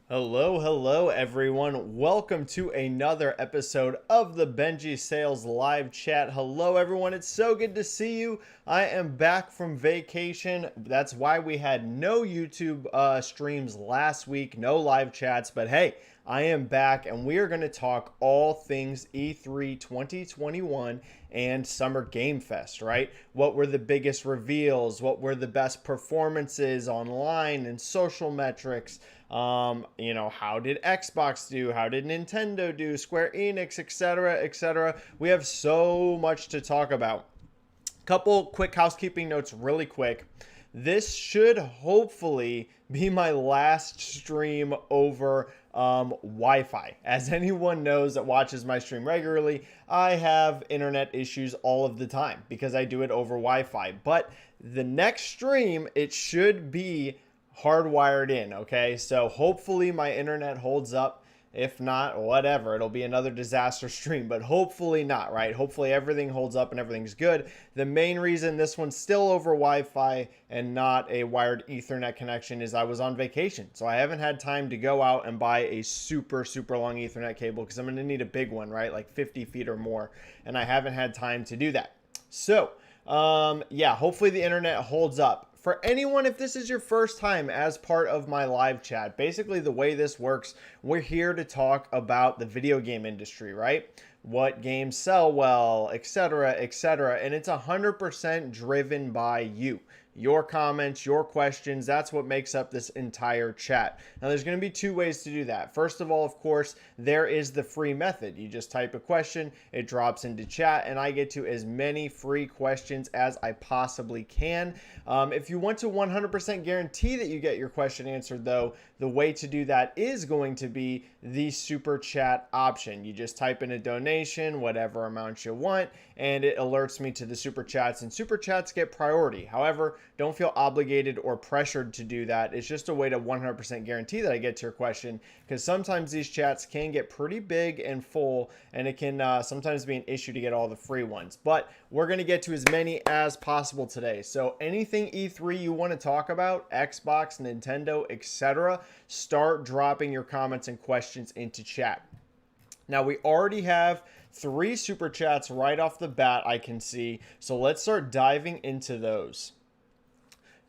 Hello, everyone. Welcome to another episode of the Benji-Sales live chat. Hello, everyone. It's so good to see you. I am back from vacation. That's why we had no YouTube streams last week, no live chats. But hey, I am back, and we are going to talk all things E3 2021 and Summer Game Fest, right? What were the biggest reveals? What were the best performances online and social metrics? How did Xbox do? How did Nintendo do? Square Enix, etc., etc. We have so much to talk about. Couple quick housekeeping notes, really quick. This should hopefully be my last stream over Wi-Fi. As anyone knows that watches my stream regularly, I have internet issues all of the time because I do it over Wi-Fi. But the next stream, it should be hardwired in, okay? So hopefully my internet holds up. If not, whatever, it'll be another disaster stream, but hopefully not, right? Hopefully everything holds up and everything's good. The main reason this one's still over Wi-Fi and not a wired Ethernet connection is I was on vacation. So I haven't had time to go out and buy a super long Ethernet cable because I'm going to need a big one, right? Like 50 feet or more. And I haven't had time to do that. So, yeah, hopefully the internet holds up. For anyone, if this is your first time as part of my live chat, basically the way this works, we're here to talk about the video game industry, right? What games sell well, etc., etc. And it's 100% driven by you. Your comments, your questions, that's what makes up this entire chat. Now, there's going to be two ways to do that. First of all, of course, there is the free method. You just type a question, it drops into chat, and I get to as many free questions as I possibly can. If you want to 100% guarantee that you get your question answered, though, the way to do that is going to be the super chat option. You just type in a donation, whatever amount you want, and it alerts me to the super chats, and super chats get priority. However, don't feel obligated or pressured to do that. It's just a way to 100% guarantee that I get to your question, because sometimes these chats can get pretty big and full, and it can sometimes be an issue to get all the free ones. But we're going to get to as many as possible today. So anything E3 you want to talk about, Xbox, Nintendo, etc., start dropping your comments and questions into chat. Now, we already have 3 super chats right off the bat I can see, so let's start diving into those.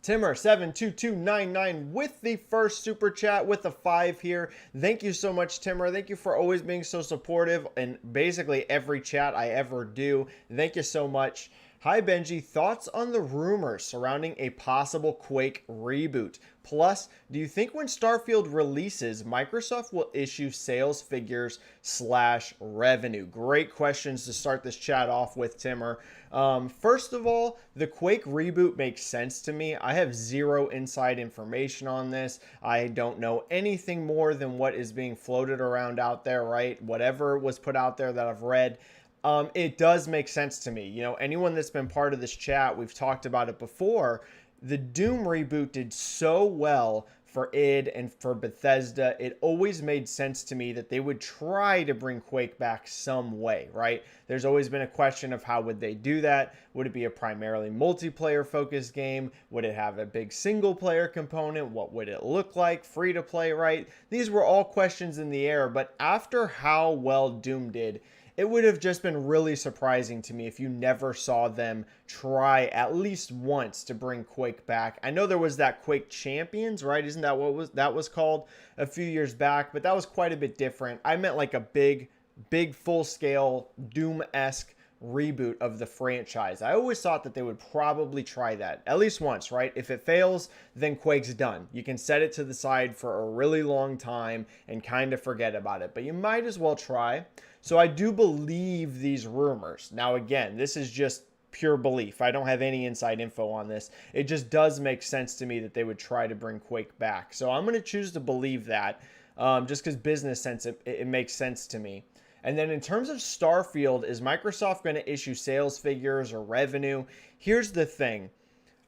Timmer72299 with the first super chat with a 5 here. Thank you so much, Timmer. Thank you for always being so supportive in basically every chat I ever do. Thank you so much. Hi, Benji. Thoughts on the rumors surrounding a possible Quake reboot? Plus, do you think when Starfield releases, Microsoft will issue sales figures / revenue? Great questions to start this chat off with, Timmer. First of all, the Quake reboot makes sense to me. I have zero inside information on this. I don't know anything more than what is being floated around out there, right? Whatever was put out there that I've read. It does make sense to me. You know, anyone that's been part of this chat, we've talked about it before. The Doom reboot did so well for id and for Bethesda. It always made sense to me that they would try to bring Quake back some way, right? There's always been a question of how would they do that? Would it be a primarily multiplayer focused game? Would it have a big single player component? What would it look like? Free to play, right? These were all questions in the air, but after how well Doom did, it would have just been really surprising to me if you never saw them try at least once to bring Quake back. I know there was that Quake Champions, right? Isn't that what that was called a few years back? But that was quite a bit different. I meant like a big full-scale Doom-esque reboot of the franchise. I always thought that they would probably try that at least once, right? If it fails, then Quake's done. You can set it to the side for a really long time and kind of forget about it, but you might as well try. So I do believe these rumors. Now, again, this is just pure belief. I don't have any inside info on this. It just does make sense to me that they would try to bring Quake back. So I'm going to choose to believe that just because business sense, it makes sense to me. And then in terms of Starfield, is Microsoft going to issue sales figures or revenue? Here's the thing.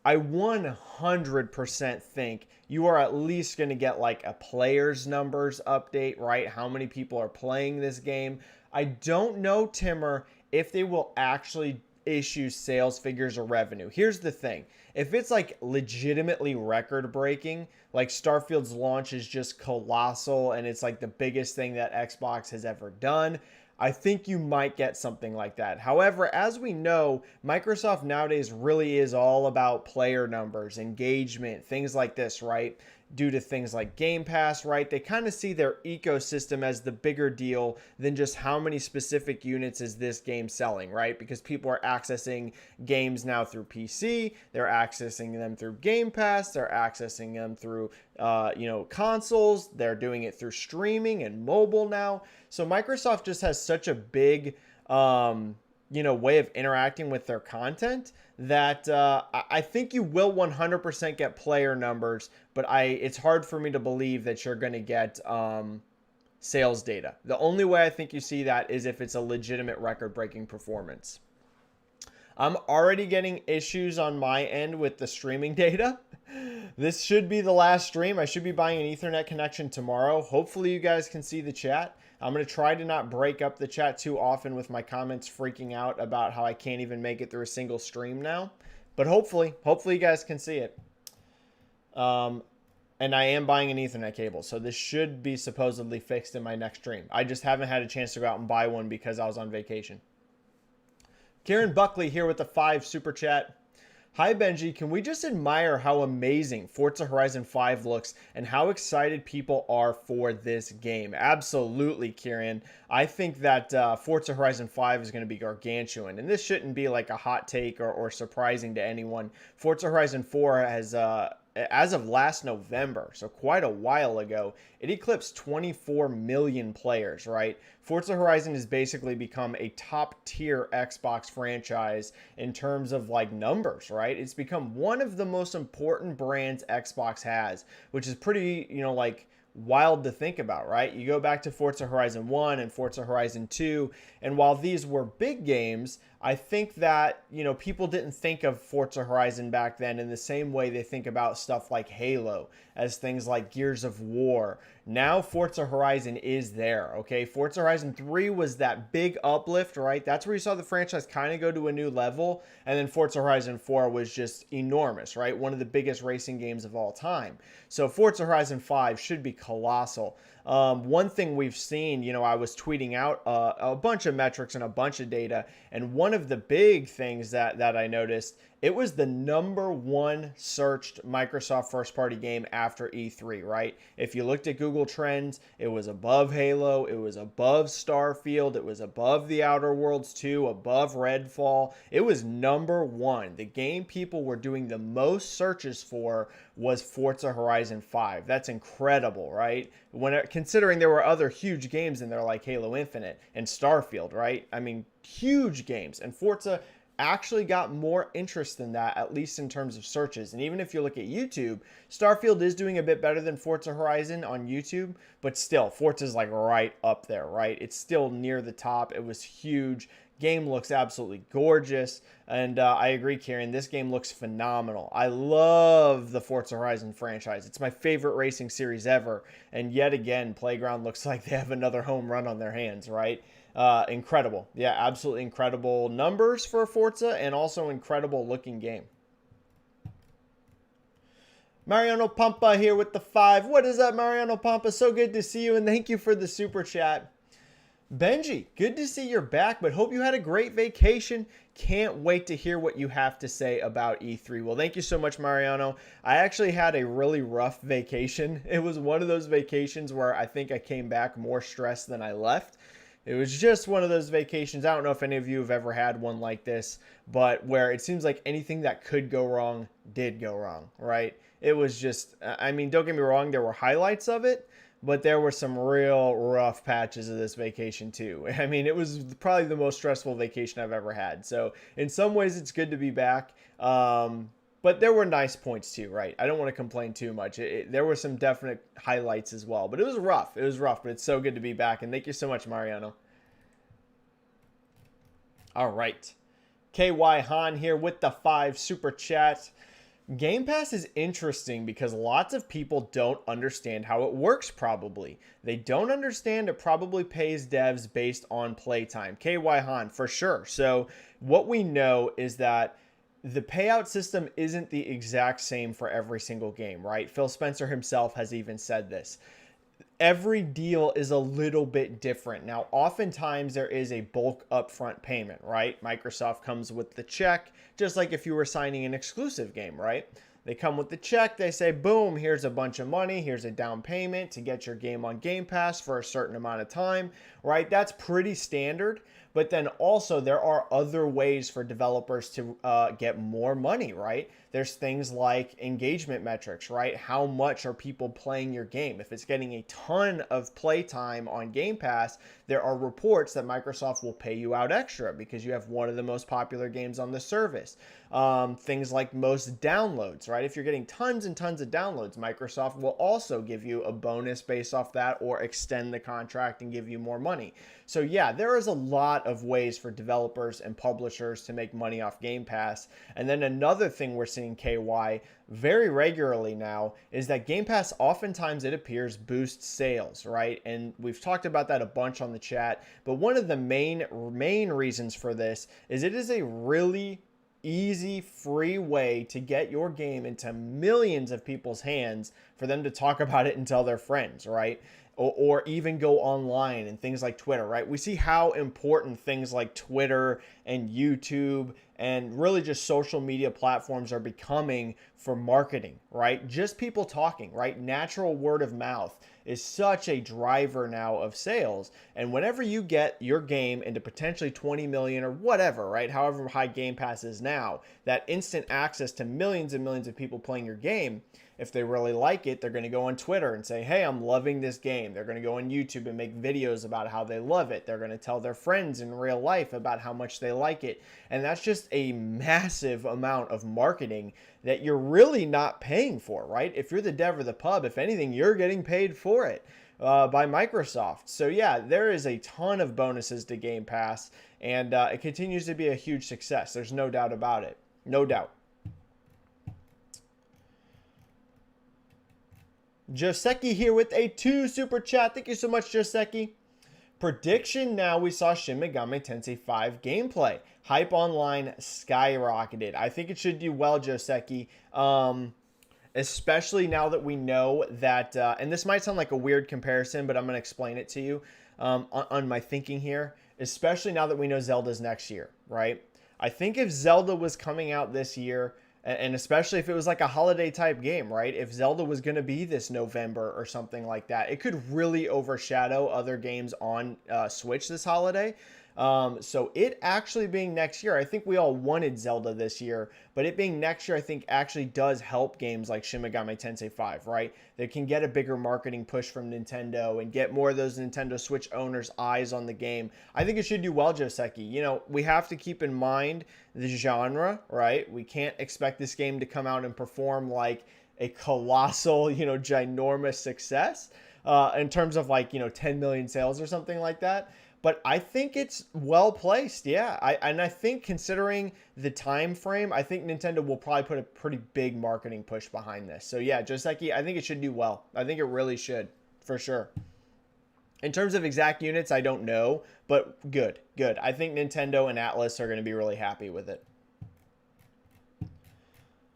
I 100% think you are at least going to get like a players numbers update, right? How many people are playing this game? I don't know, Timmer, if they will actually issue sales figures or revenue. Here's the thing. If it's like legitimately record breaking, like Starfield's launch is just colossal and it's like the biggest thing that Xbox has ever done, I think you might get something like that. However, as we know, Microsoft nowadays really is all about player numbers, engagement, things like this, right? Due to things like Game Pass, right? They kind of see their ecosystem as the bigger deal than just how many specific units is this game selling, right? Because people are accessing games now through PC, they're accessing them through Game Pass, they're accessing them through consoles, they're doing it through streaming and mobile now. So Microsoft just has such a big way of interacting with their content that I think you will 100% get player numbers, but it's hard for me to believe that you're going to get sales data. The only way I think you see that is if it's a legitimate record-breaking performance. I'm already getting issues on my end with the streaming data. This should be the last stream. I should be buying an Ethernet connection tomorrow. Hopefully you guys can see the chat. I'm going to try to not break up the chat too often with my comments freaking out about how I can't even make it through a single stream now. But hopefully you guys can see it. And I am buying an Ethernet cable, so this should be supposedly fixed in my next stream. I just haven't had a chance to go out and buy one because I was on vacation. Kieran Buckley here with the 5 super chat. Hi Benji, can we just admire how amazing Forza Horizon 5 looks and how excited people are for this game? Absolutely, Kieran. I think that Forza Horizon 5 is going to be gargantuan, and this shouldn't be like a hot take or surprising to anyone. Forza Horizon 4 has, as of last November, so quite a while ago, it eclipsed 24 million players, right? Forza Horizon has basically become a top tier Xbox franchise in terms of like numbers, right? It's become one of the most important brands Xbox has, which is pretty, wild to think about, right? You go back to Forza Horizon 1 and Forza Horizon 2, and while these were big games, I think that, people didn't think of Forza Horizon back then in the same way they think about stuff like Halo, as things like Gears of War. Now Forza Horizon is there, okay? Forza Horizon 3 was that big uplift, right? That's where you saw the franchise kind of go to a new level, and then Forza Horizon 4 was just enormous, right? One of the biggest racing games of all time. So Forza Horizon 5 should be colossal. One thing we've seen, I was tweeting out a bunch of metrics and a bunch of data, and one of the big things that I noticed, it was the #1 searched Microsoft first-party game after E3, right? If you looked at Google Trends, it was above Halo, it was above Starfield, it was above The Outer Worlds 2, above Redfall. It was #1. The game people were doing the most searches for was Forza Horizon 5. That's incredible, right? Considering there were other huge games in there like Halo Infinite and Starfield, right? I mean, huge games. And Forza actually got more interest than that, at least in terms of searches. And even if you look at YouTube, Starfield is doing a bit better than Forza Horizon on YouTube, but still, Forza's like right up there, right? It's still near the top. It was huge. Game looks absolutely gorgeous. And I agree, Kieran, this game looks phenomenal. I love the Forza Horizon franchise. It's my favorite racing series ever. And yet again, Playground looks like they have another home run on their hands, right? Incredible. Yeah, absolutely incredible numbers for Forza and also incredible looking game. Mariano Pampa here with the 5. What is up, Mariano Pampa? So good to see you, and thank you for the super chat. Benji, good to see you're back, but hope you had a great vacation. Can't wait to hear what you have to say about E3. Well, thank you so much, Mariano. I actually had a really rough vacation. It was one of those vacations where I think I came back more stressed than I left. It was just one of those vacations. I don't know if any of you have ever had one like this, but where it seems like anything that could go wrong did go wrong, right? It was just, I mean, don't get me wrong, there were highlights of it, but there were some real rough patches of this vacation too. I mean, it was probably the most stressful vacation I've ever had. So in some ways, it's good to be back. But there were nice points too, right? I don't want to complain too much. There were some definite highlights as well, but it was rough. It was rough, but it's so good to be back. And thank you so much, Mariano. All right. KY Han here with the 5 super chat. Game Pass is interesting because lots of people don't understand how it works probably. They don't understand it probably pays devs based on playtime. KY Han, for sure. So what we know is that the payout system isn't the exact same for every single game, right? Phil Spencer himself has even said this. Every deal is a little bit different. Now, oftentimes there is a bulk upfront payment, right? Microsoft comes with the check, just like if you were signing an exclusive game, right? They come with the check, they say, boom, here's a bunch of money, here's a down payment to get your game on Game Pass for a certain amount of time, right? That's pretty standard. But then also there are other ways for developers to get more money, right? There's things like engagement metrics, right? How much are people playing your game? If it's getting a ton of playtime on Game Pass, there are reports that Microsoft will pay you out extra because you have one of the most popular games on the service. Things like most downloads, right? If you're getting tons and tons of downloads, Microsoft will also give you a bonus based off that or extend the contract and give you more money. So yeah, there is a lot of ways for developers and publishers to make money off Game Pass. And then another thing we're seeing, KY, very regularly now is that Game Pass oftentimes, it appears, boosts sales, right? And we've talked about that a bunch on the chat, but one of the main reasons for this is it is a really easy, free way to get your game into millions of people's hands for them to talk about it and tell their friends, right? Or even go online and things like Twitter, right? We see how important things like Twitter and YouTube and really just social media platforms are becoming for marketing, right? Just people talking, right? Natural word of mouth is such a driver now of sales. And whenever you get your game into potentially 20 million or whatever, right? However high Game Pass is now, that instant access to millions and millions of people playing your game, if they really like it, they're going to go on Twitter and say, hey, I'm loving this game. They're going to go on YouTube and make videos about how they love it. They're going to tell their friends in real life about how much they like it. And that's just a massive amount of marketing that you're really not paying for, right? If you're the dev or the pub, if anything, you're getting paid for it by Microsoft. So yeah, there is a ton of bonuses to Game Pass, and it continues to be a huge success. There's no doubt about it. No doubt. Joseki here with a 2 super chat. Thank you so much, Joseki. Prediction now, we saw Shin Megami Tensei 5 gameplay. Hype online skyrocketed. I think it should do well, Joseki. Especially now that we know that, and this might sound like a weird comparison, but I'm going to explain it to you on my thinking here. Especially now that we know Zelda's next year, right? I think if Zelda was coming out this year, and especially if it was like a holiday type game, right? If Zelda was going to be this November or something like that, it could really overshadow other games on Switch this holiday. So it actually being next year, I think we all wanted Zelda this year, but it being next year, I think actually does help games like Shin Megami Tensei 5, right? They can get a bigger marketing push from Nintendo and get more of those Nintendo Switch owners' eyes on the game. I think it should do well, Joseki. You know, we have to keep in mind the genre, right? We can't expect this game to come out and perform like a colossal, ginormous success in terms of 10 million sales or something like that. But I think it's well placed, yeah. I think considering the time frame, I think Nintendo will probably put a pretty big marketing push behind this. So yeah, Joseki, I think it should do well. I think it really should, for sure. In terms of exact units, I don't know, but good. I think Nintendo and Atlas are going to be really happy with it.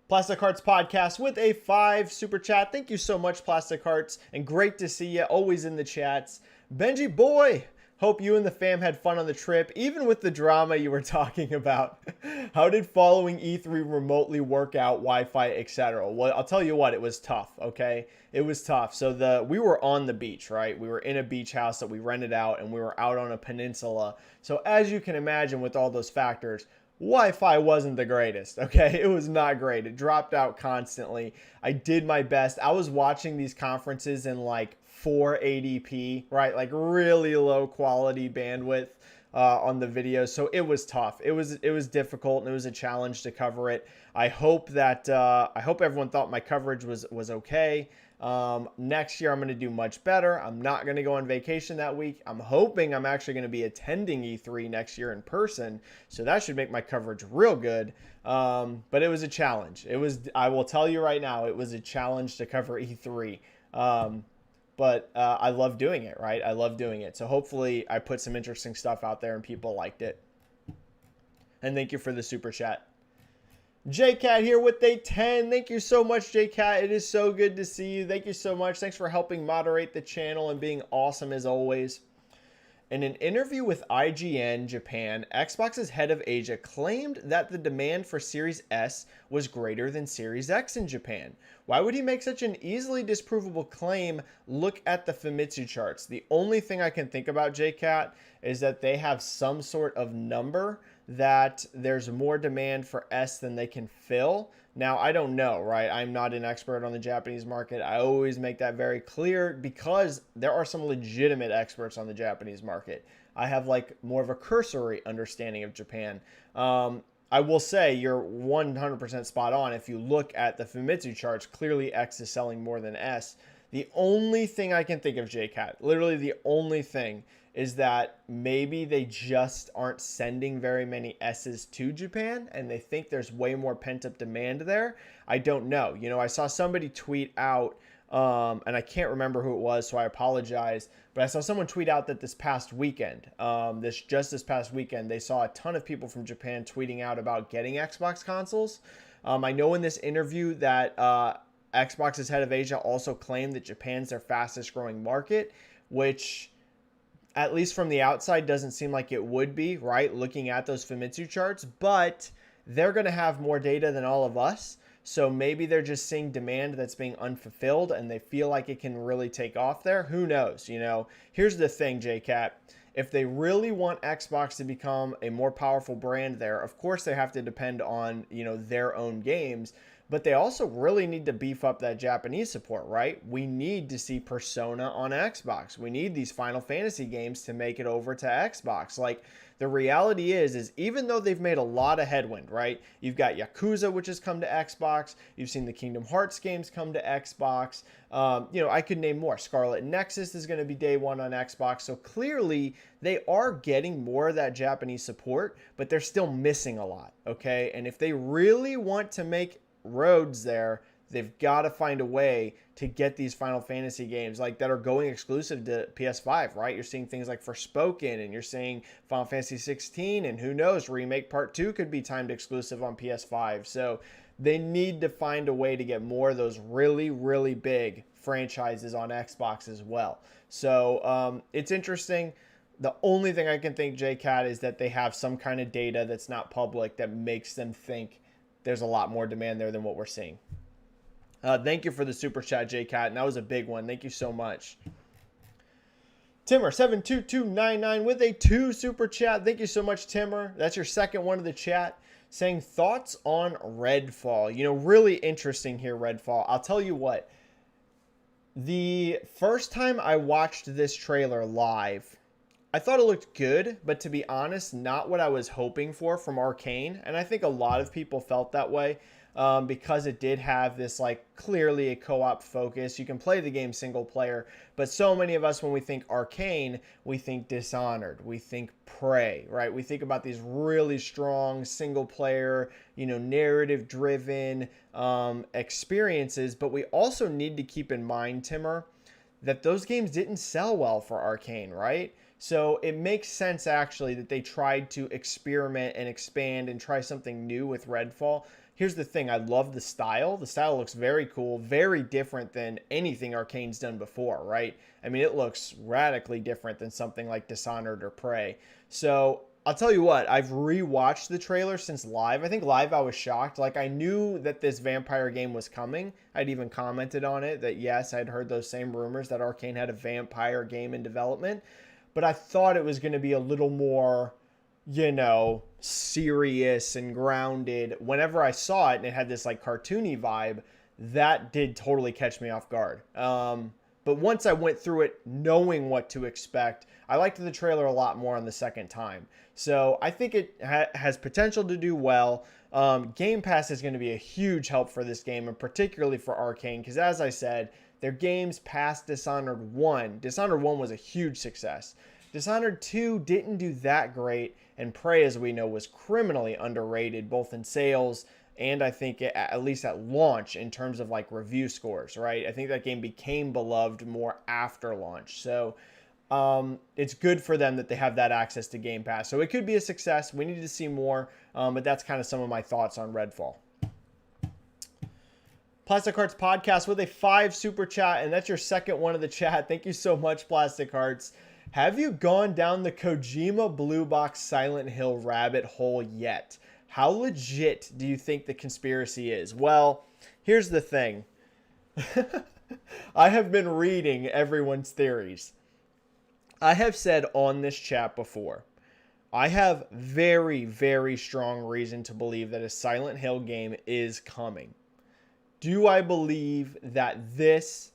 Plastic Hearts Podcast with a 5 super chat. Thank you so much, Plastic Hearts, and great to see you, always in the chats. Benji boy, hope you and the fam had fun on the trip, even with the drama you were talking about. How did following E3 remotely work out, Wi-Fi, etc.? Well, I'll tell you what, it was tough, okay? It was tough. So we were on the beach, right? We were in a beach house that we rented out, and we were out on a peninsula. So as you can imagine, with all those factors, Wi-Fi wasn't the greatest, okay? It was not great. It dropped out constantly. I did my best. I was watching these conferences in 480p, right? Like really low quality bandwidth on the video. So it was tough. It was difficult, and it was a challenge to cover it. I hope everyone thought my coverage was okay. Next year, I'm going to do much better. I'm not going to go on vacation that week. I'm hoping I'm actually going to be attending E3 next year in person. So that should make my coverage real good. But it was a challenge. I will tell you right now, it was a challenge to cover E3. But I love doing it, right? I love doing it. So hopefully I put some interesting stuff out there and people liked it. And thank you for the super chat. JCat here with a 10. Thank you so much, JCat. It is so good to see you. Thank you so much. Thanks for helping moderate the channel and being awesome as always. In an interview with IGN Japan, Xbox's head of Asia claimed that the demand for Series S was greater than Series X in Japan. Why would he make such an easily disprovable claim? Look at the Famitsu charts. The only thing I can think about, JCat, is that they have some sort of number that there's more demand for S than they can fill. Now, I don't know, right? I'm not an expert on the Japanese market. I always make that very clear because there are some legitimate experts on the Japanese market. I have like more of a cursory understanding of Japan. I will say you're 100% spot on. If you look at the Famitsu charts, clearly X is selling more than S. The only thing I can think of, JCat, literally the only thing, is that maybe they just aren't sending very many S's to Japan and they think there's way more pent-up demand there. I don't know. You know, I saw somebody tweet out, and I can't remember who it was, so I apologize, but I saw someone tweet out that this past weekend, this past weekend, they saw a ton of people from Japan tweeting out about getting Xbox consoles. I know in this interview that Xbox's head of Asia also claimed that Japan's their fastest growing market, which, at least from the outside, doesn't seem like it would be, right? Looking at those Famitsu charts, but they're going to have more data than all of us. So maybe they're just seeing demand that's being unfulfilled and they feel like it can really take off there. Who knows? You know, here's the thing, JCat. If they really want Xbox to become a more powerful brand there, of course they have to depend on, you know, their own games. But they also really need to beef up that Japanese support, right? We need to see Persona on Xbox. We need these Final Fantasy games to make it over to Xbox. Like, the reality is even though they've made a lot of headwind, right? You've got Yakuza, which has come to Xbox. You've seen the Kingdom Hearts games come to Xbox. You know, I could name more. Scarlet Nexus is going to be day one on Xbox. So clearly they are getting more of that Japanese support, but they're still missing a lot, okay? And if they really want to make roads there, they've got to find a way to get these Final Fantasy games like that are going exclusive to PS5, right? You're seeing things like Forspoken, and you're seeing Final Fantasy 16, and who knows, Remake Part 2 could be timed exclusive on PS5. So they need to find a way to get more of those really, really big franchises on Xbox as well. So it's interesting. The only thing I can think, JCat, is that they have some kind of data that's not public that makes them think there's a lot more demand there than what we're seeing. Thank you for the super chat, JCat, and that was a big one. Thank you so much. Timmer72299 with a 2 super chat. Thank you so much, Timmer. That's your second one of the chat. Saying thoughts on Redfall. You know, really interesting here, Redfall. I'll tell you what. The first time I watched this trailer live, I thought it looked good, but to be honest, not what I was hoping for from Arcane. And I think a lot of people felt that way because it did have this, like, clearly a co-op focus. You can play the game single player, but so many of us, when we think Arcane, we think Dishonored, we think Prey, right? We think about these really strong single player, you know, narrative driven experiences. But we also need to keep in mind, Timmer, that those games didn't sell well for Arcane, right? So it makes sense, actually, that they tried to experiment and expand and try something new with Redfall. Here's the thing. I love the style. The style looks very cool, very different than anything Arcane's done before, right? I mean, it looks radically different than something like Dishonored or Prey. So I'll tell you what, I've rewatched the trailer since live. I think live I was shocked. Like, I knew that this vampire game was coming. I'd even commented on it that, yes, I'd heard those same rumors that Arcane had a vampire game in development. But I thought it was going to be a little more, you know, serious and grounded. Whenever I saw it and it had this, like, cartoony vibe, that did totally catch me off guard. But once I went through it knowing what to expect, I liked the trailer a lot more on the second time. So I think it has potential to do well. Game Pass is going to be a huge help for this game, and particularly for Arcane, because as I said, their games past Dishonored 1. Dishonored 1 was a huge success. Dishonored 2 didn't do that great, and Prey, as we know, was criminally underrated, both in sales and I think at least at launch in terms of like review scores, right? I think that game became beloved more after launch. So it's good for them that they have that access to Game Pass. So it could be a success. We need to see more, but that's kind of some of my thoughts on Redfall. Plastic Hearts Podcast with a 5 super chat, and that's your second one of the chat. Thank you so much, Plastic Hearts. Have you gone down the Kojima Blue Box Silent Hill rabbit hole yet? How legit do you think the conspiracy is? Well, here's the thing. I have been reading everyone's theories. I have said on this chat before, I have very, very strong reason to believe that a Silent Hill game is coming. Do I believe that this,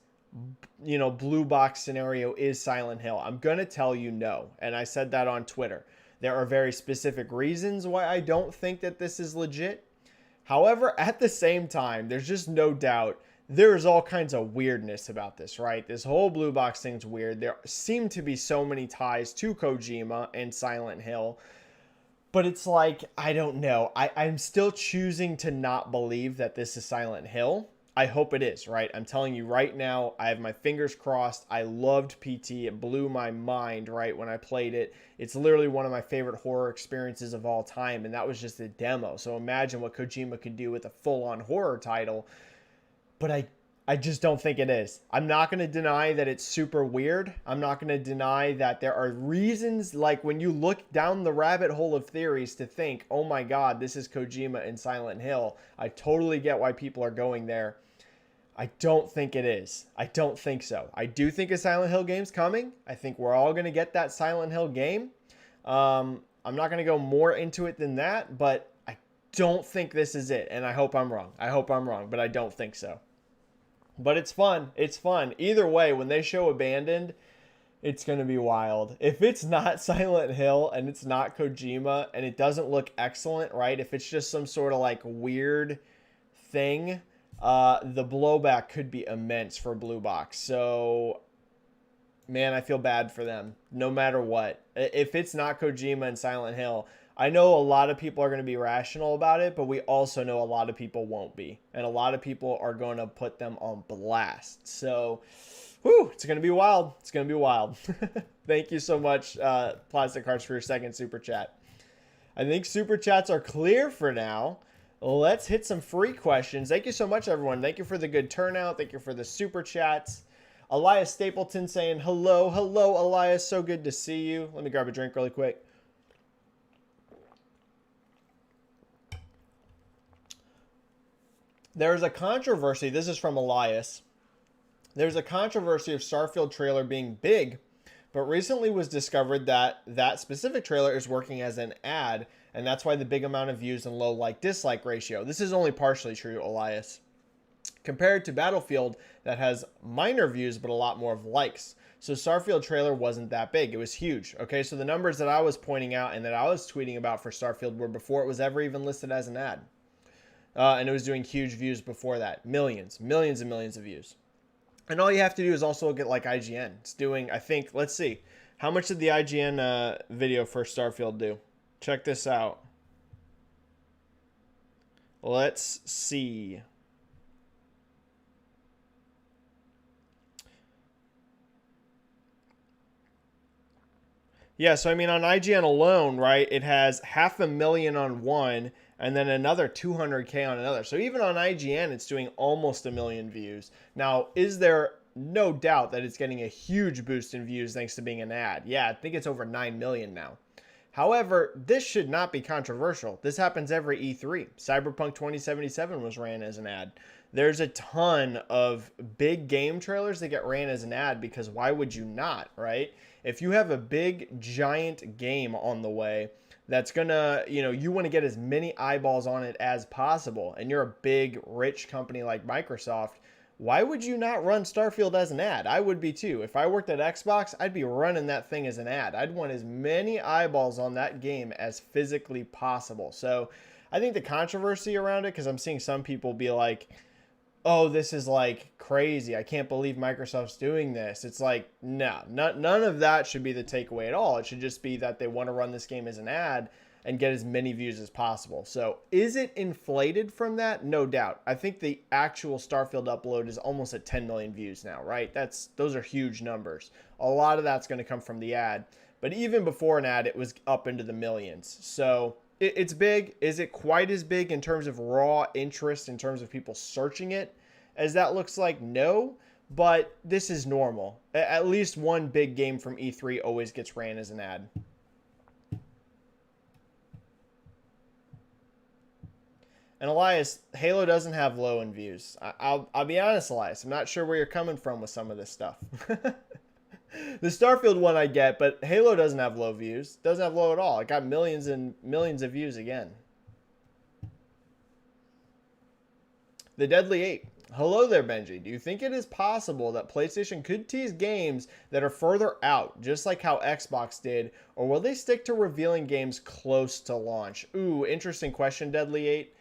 blue box scenario is Silent Hill? I'm going to tell you no. And I said that on Twitter. There are very specific reasons why I don't think that this is legit. However, at the same time, there's just no doubt there is all kinds of weirdness about this, right? This whole blue box thing's weird. There seem to be so many ties to Kojima and Silent Hill. But it's like, I don't know. I'm still choosing to not believe that this is Silent Hill. I hope it is, right? I'm telling you right now, I have my fingers crossed. I loved PT. It blew my mind, right, when I played it. It's literally one of my favorite horror experiences of all time, and that was just a demo. So imagine what Kojima could do with a full-on horror title. But I just don't think it is. I'm not going to deny that it's super weird. I'm not going to deny that there are reasons, like when you look down the rabbit hole of theories to think, oh my God, this is Kojima and Silent Hill. I totally get why people are going there. I don't think it is. I don't think so. I do think a Silent Hill game's coming. I think we're all going to get that Silent Hill game. I'm not going to go more into it than that, but I don't think this is it. And I hope I'm wrong. I hope I'm wrong, but I don't think so. But it's fun. It's fun. Either way, when they show Abandoned, it's going to be wild. If it's not Silent Hill and it's not Kojima and it doesn't look excellent, right? If it's just some sort of like weird thing, the blowback could be immense for Blue Box. So, man, I feel bad for them no matter what. If it's not Kojima and Silent Hill, I know a lot of people are going to be rational about it, but we also know a lot of people won't be. And a lot of people are going to put them on blast. So, it's going to be wild. It's going to be wild. Thank you so much, Plastic Hearts, for your second super chat. I think super chats are clear for now. Let's hit some free questions. Thank you so much, everyone. Thank you for the good turnout. Thank you for the super chats. Elias Stapleton saying, hello, Elias. So good to see you. Let me grab a drink really quick. There's a controversy. This is from Elias. There's a controversy of Starfield trailer being big, but recently was discovered that that specific trailer is working as an ad, and that's why the big amount of views and low like-dislike ratio. This is only partially true, Elias. Compared to Battlefield, that has minor views, but a lot more of likes. So Starfield trailer wasn't that big. It was huge. Okay, so the numbers that I was pointing out and that I was tweeting about for Starfield were before it was ever even listed as an ad. And it was doing huge views before that. Millions and millions of views. And all you have to do is also look at like IGN. It's doing, I think, let's see. How much did the IGN video for Starfield do? Check this out. Let's see. Yeah, so I mean on IGN alone, right, it has 500,000 on one and then another 200K on another. So even on IGN, it's doing almost 1 million views. Now, is there no doubt that it's getting a huge boost in views thanks to being an ad? Yeah, I think it's over 9 million now. However, this should not be controversial. This happens every E3. Cyberpunk 2077 was ran as an ad. There's a ton of big game trailers that get ran as an ad because why would you not, right? If you have a big, giant game on the way that's gonna, you want to get as many eyeballs on it as possible, and you're a big, rich company like Microsoft, why would you not run Starfield as an ad? I would be too. If I worked at Xbox, I'd be running that thing as an ad. I'd want as many eyeballs on that game as physically possible. So I think the controversy around it, because I'm seeing some people be like, oh, this is like crazy. I can't believe Microsoft's doing this. It's like, no, none of that should be the takeaway at all. It should just be that they want to run this game as an ad and get as many views as possible. So is it inflated from that? No doubt. I think the actual Starfield upload is almost at 10 million views now, right? Those are huge numbers. A lot of that's going to come from the ad. But even before an ad, it was up into the millions. So it's big. Is it quite as big in terms of raw interest, in terms of people searching it, as that looks like? No, but this is normal. At least one big game from E3 always gets ran as an ad. And Elias, Halo doesn't have low in views. I'll be honest, Elias. I'm not sure where you're coming from with some of this stuff. The Starfield one I get, but Halo doesn't have low views. Doesn't have low at all. It got millions and millions of views again. The Deadly Ape. Hello there, Benji. Do you think it is possible that PlayStation could tease games that are further out, just like how Xbox did, or will they stick to revealing games close to launch? Ooh, interesting question, Deadly Eight.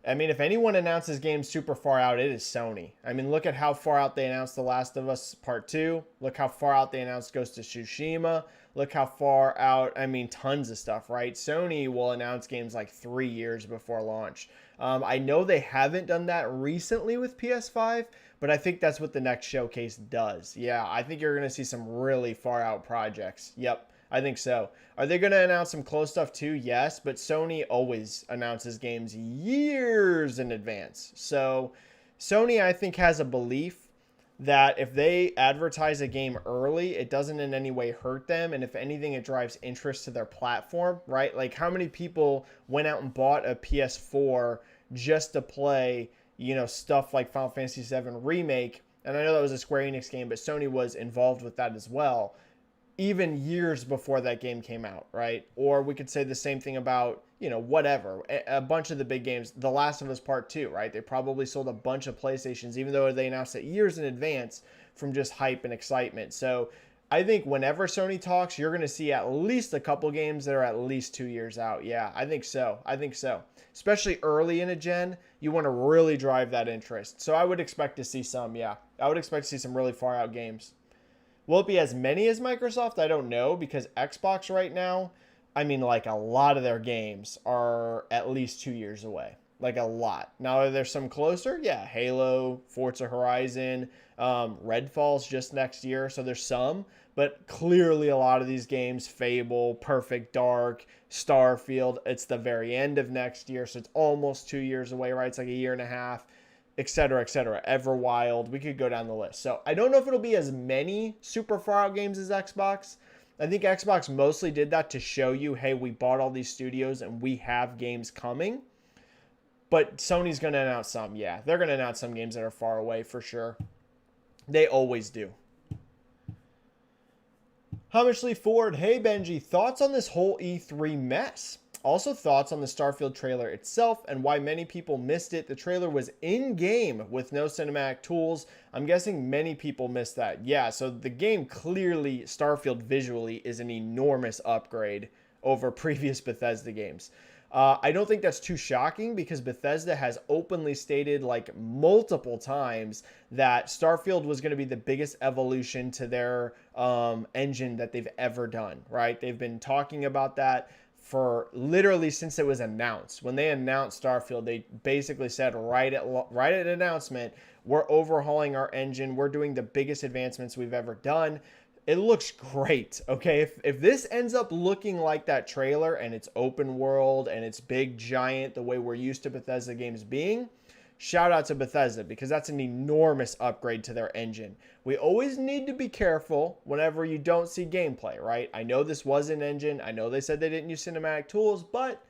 I mean, if anyone announces games super far out, it is Sony. I mean, look at how far out they announced The Last of Us Part 2. Look how far out they announced Ghost of Tsushima. Look how far out, I mean, tons of stuff, right? Sony will announce games like 3 years before launch. I know they haven't done that recently with PS5, but I think that's what the next showcase does. Yeah, I think you're going to see some really far out projects. Yep, I think so. Are they going to announce some close stuff too? Yes, but Sony always announces games years in advance. So Sony, I think, has a belief that if they advertise a game early, it doesn't in any way hurt them. And if anything, it drives interest to their platform, right? Like how many people went out and bought a PS4 just to play, stuff like Final Fantasy VII Remake. And I know that was a Square Enix game, but Sony was involved with that as well, even years before that game came out, right? Or we could say the same thing about, whatever. A bunch of the big games, The Last of Us Part 2, right? They probably sold a bunch of PlayStations, even though they announced it years in advance from just hype and excitement. So I think whenever Sony talks, you're going to see at least a couple games that are at least 2 years out. Yeah, I think so. Especially early in a gen, you want to really drive that interest. So I would expect to see some, yeah. I would expect to see some really far out games. Will it be as many as Microsoft? I don't know, because Xbox right now, I mean, like a lot of their games are at least 2 years away. Like a lot. Now, are there some closer? Yeah, Halo, Forza Horizon, Redfall's just next year, so there's some. But clearly a lot of these games, Fable, Perfect Dark, Starfield, it's the very end of next year, so it's almost 2 years away, right? It's like a year and a half, etc., etc. Everwild. We could go down the list. So I don't know if it'll be as many super far out games as Xbox. I think Xbox mostly did that to show you, hey, we bought all these studios and we have games coming. But Sony's going to announce some. Yeah, they're going to announce some games that are far away for sure. They always do. Humishley Ford. Hey, Benji. Thoughts on this whole E3 mess? Also thoughts on the Starfield trailer itself and why many people missed it. The trailer was in-game with no cinematic tools. I'm guessing many people missed that. Yeah, so the game clearly, Starfield visually, is an enormous upgrade over previous Bethesda games. I don't think that's too shocking because Bethesda has openly stated like multiple times that Starfield was going to be the biggest evolution to their engine that they've ever done, right? They've been talking about that for literally since it was announced. When they announced Starfield, they basically said right at announcement, we're overhauling our engine. We're doing the biggest advancements we've ever done. It looks great, okay? If this ends up looking like that trailer and it's open world and it's big, giant, the way we're used to Bethesda games being, shout out to Bethesda because that's an enormous upgrade to their engine. We always need to be careful whenever you don't see gameplay, right? I know this was an engine. I know they said they didn't use cinematic tools, but,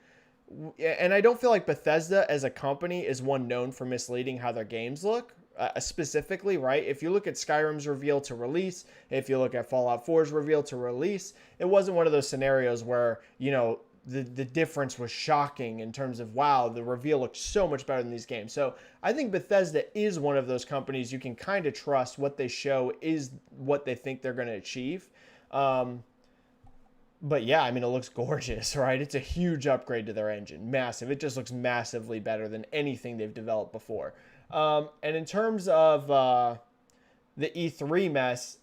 and I don't feel like Bethesda as a company is one known for misleading how their games look. Specifically, right? If you look at Skyrim's reveal to release, if you look at Fallout 4's reveal to release, it wasn't one of those scenarios where, the difference was shocking in terms of, wow, the reveal looks so much better than these games. So I think Bethesda is one of those companies you can kind of trust what they show is what they think they're going to achieve. But yeah, I mean, it looks gorgeous, right? It's a huge upgrade to their engine. Massive. It just looks massively better than anything they've developed before. And in terms of the E3 mess,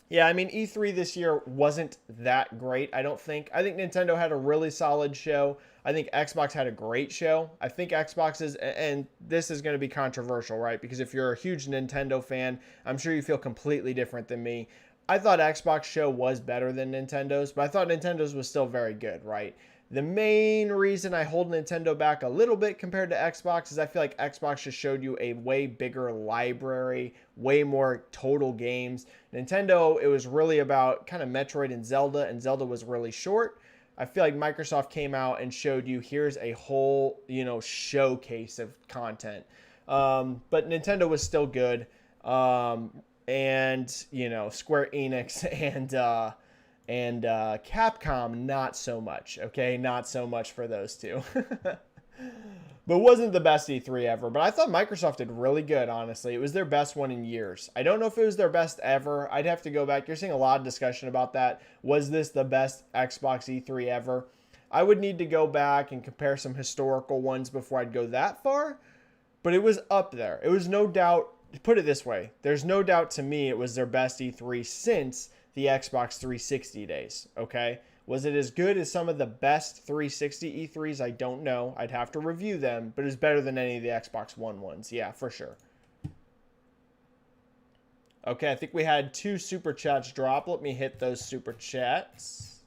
yeah, I mean, E3 this year wasn't that great, I don't think. I think Nintendo had a really solid show. I think Xbox had a great show. I think Xbox is, and this is going to be controversial, right? Because if you're a huge Nintendo fan, I'm sure you feel completely different than me. I thought Xbox show was better than Nintendo's, but I thought Nintendo's was still very good, right? The main reason I hold Nintendo back a little bit compared to Xbox is I feel like Xbox just showed you a way bigger library, way more total games. Nintendo, it was really about kind of Metroid and Zelda was really short. I feel like Microsoft came out and showed you here's a whole, showcase of content. But Nintendo was still good. And, Square Enix and Capcom, not so much, okay? Not so much for those two. But wasn't the best E3 ever. But I thought Microsoft did really good, honestly. It was their best one in years. I don't know if it was their best ever. I'd have to go back. You're seeing a lot of discussion about that. Was this the best Xbox E3 ever? I would need to go back and compare some historical ones before I'd go that far. But it was up there. It was no doubt, put it this way, there's no doubt to me it was their best E3 since the Xbox 360 days, okay? Was it as good as some of the best 360 E3s? I don't know. I'd have to review them, but it was better than any of the Xbox One ones. Yeah, for sure. Okay, I think we had 2 super chats drop. Let me hit those super chats.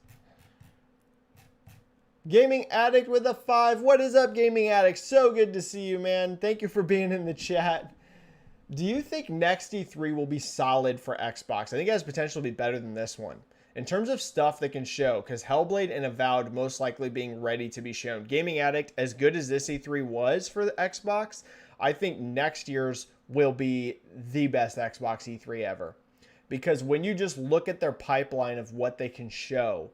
Gaming Addict with a 5. What is up, Gaming Addict? So good to see you, man. Thank you for being in the chat. Do you think next E3 will be solid for Xbox? I think it has potential to be better than this one. In terms of stuff that can show, because Hellblade and Avowed most likely being ready to be shown. Gaming Addict, as good as this E3 was for the Xbox, I think next year's will be the best Xbox E3 ever. Because when you just look at their pipeline of what they can show,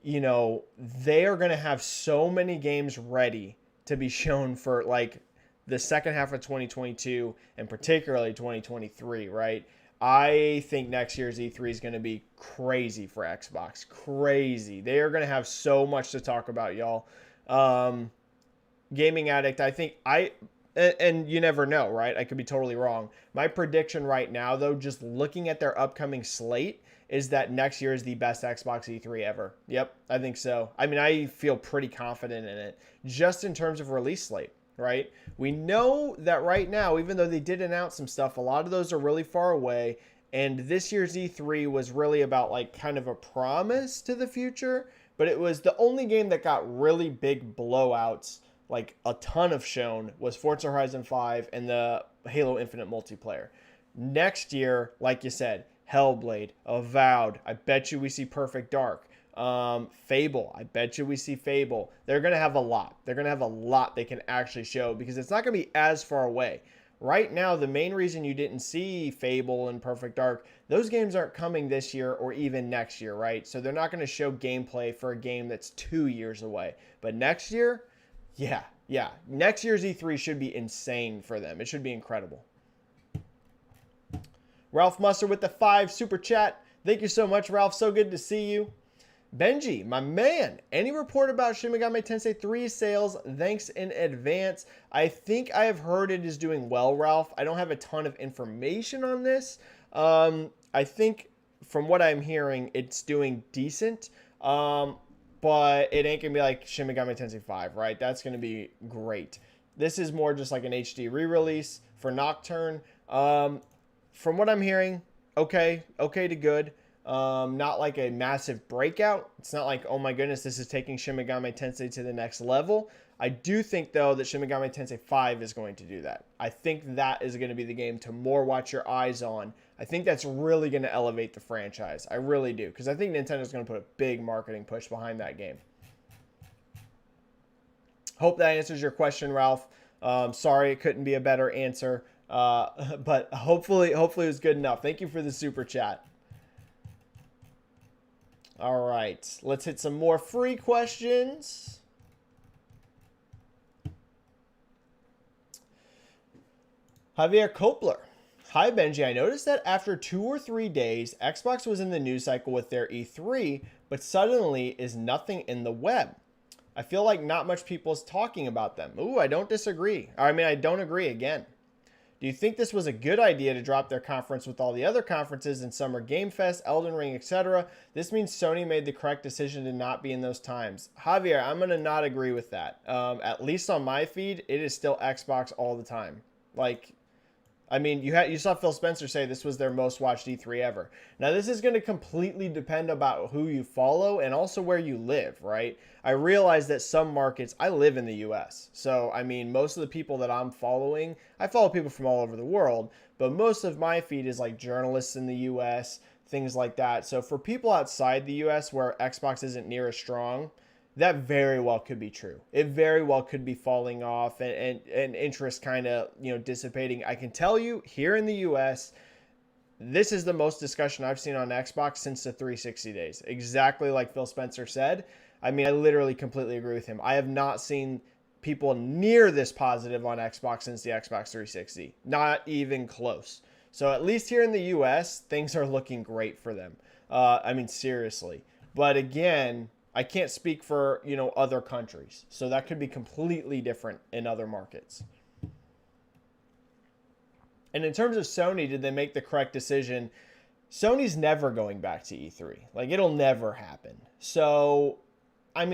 they are going to have so many games ready to be shown for like the second half of 2022 and particularly 2023, right? I think next year's E3 is going to be crazy for Xbox. Crazy. They are going to have so much to talk about, y'all. Gaming Addict, I think and you never know, right? I could be totally wrong. My prediction right now, though, just looking at their upcoming slate, is that next year is the best Xbox E3 ever. Yep, I think so. I mean, I feel pretty confident in it, just in terms of release slate, right? We know that right now, even though they did announce some stuff, a lot of those are really far away. And this year's E3 was really about like kind of a promise to the future. But it was the only game that got really big blowouts, like a ton of shown, was Forza Horizon 5 and the Halo Infinite multiplayer. Next year, like you said, Hellblade, Avowed, I bet you we see Perfect Dark. Fable, I bet you we see Fable. They're going to have a lot. They're going to have a lot they can actually show because it's not going to be as far away. Right now, the main reason you didn't see Fable and Perfect Dark, those games aren't coming this year or even next year, right? So they're not going to show gameplay for a game that's 2 years away. But next year, yeah. Next year's E3 should be insane for them. It should be incredible. Ralph Musser with the 5 super chat. Thank you so much, Ralph. So good to see you. Benji, my man, any report about Shin Megami Tensei 3 sales? Thanks in advance. I think I have heard it is doing well, Ralph. I don't have a ton of information on this. I think from what I'm hearing, it's doing decent. But it ain't going to be like Shin Megami Tensei 5, right? That's going to be great. This is more just like an HD re-release for Nocturne. From what I'm hearing, okay to good. Not like a massive breakout. It's not like, oh my goodness, this is taking Shin Megami Tensei to the next level. I do think, though, that Shin Megami Tensei 5 is going to do that. I think that is going to be the game to more watch your eyes on. I think that's really going to elevate the franchise. I really do. Because I think Nintendo's going to put a big marketing push behind that game. Hope that answers your question, Ralph. Sorry it couldn't be a better answer. But hopefully it was good enough. Thank you for the super chat. All right, let's hit some more free questions. Javier Kopler. Hi, Benji. I noticed that after 2 or 3 days, Xbox was in the news cycle with their E3, but suddenly is nothing in the web. I feel like not much people is talking about them. Ooh, I don't disagree. I don't agree again. Do you think this was a good idea to drop their conference with all the other conferences in Summer Game Fest, Elden Ring, etc.? This means Sony made the correct decision to not be in those times. Javier, I'm going to not agree with that. At least on my feed, it is still Xbox all the time. You saw Phil Spencer say this was their most watched E3 ever. Now, this is going to completely depend about who you follow and also where you live, right? I realize that some markets, I live in the US. So, most of the people that I'm following, I follow people from all over the world, but most of my feed is like journalists in the US, things like that. So, for people outside the US where Xbox isn't near as strong, that very well could be true. It very well could be falling off and interest kind of, dissipating. I can tell you here in the US, this is the most discussion I've seen on Xbox since the 360 days. Exactly like Phil Spencer said. I literally completely agree with him. I have not seen people near this positive on Xbox since the Xbox 360. Not even close. So at least here in the US, things are looking great for them. Seriously. But again, I can't speak for, other countries. So that could be completely different in other markets. And in terms of Sony, did they make the correct decision? Sony's never going back to E3. It'll never happen. So, I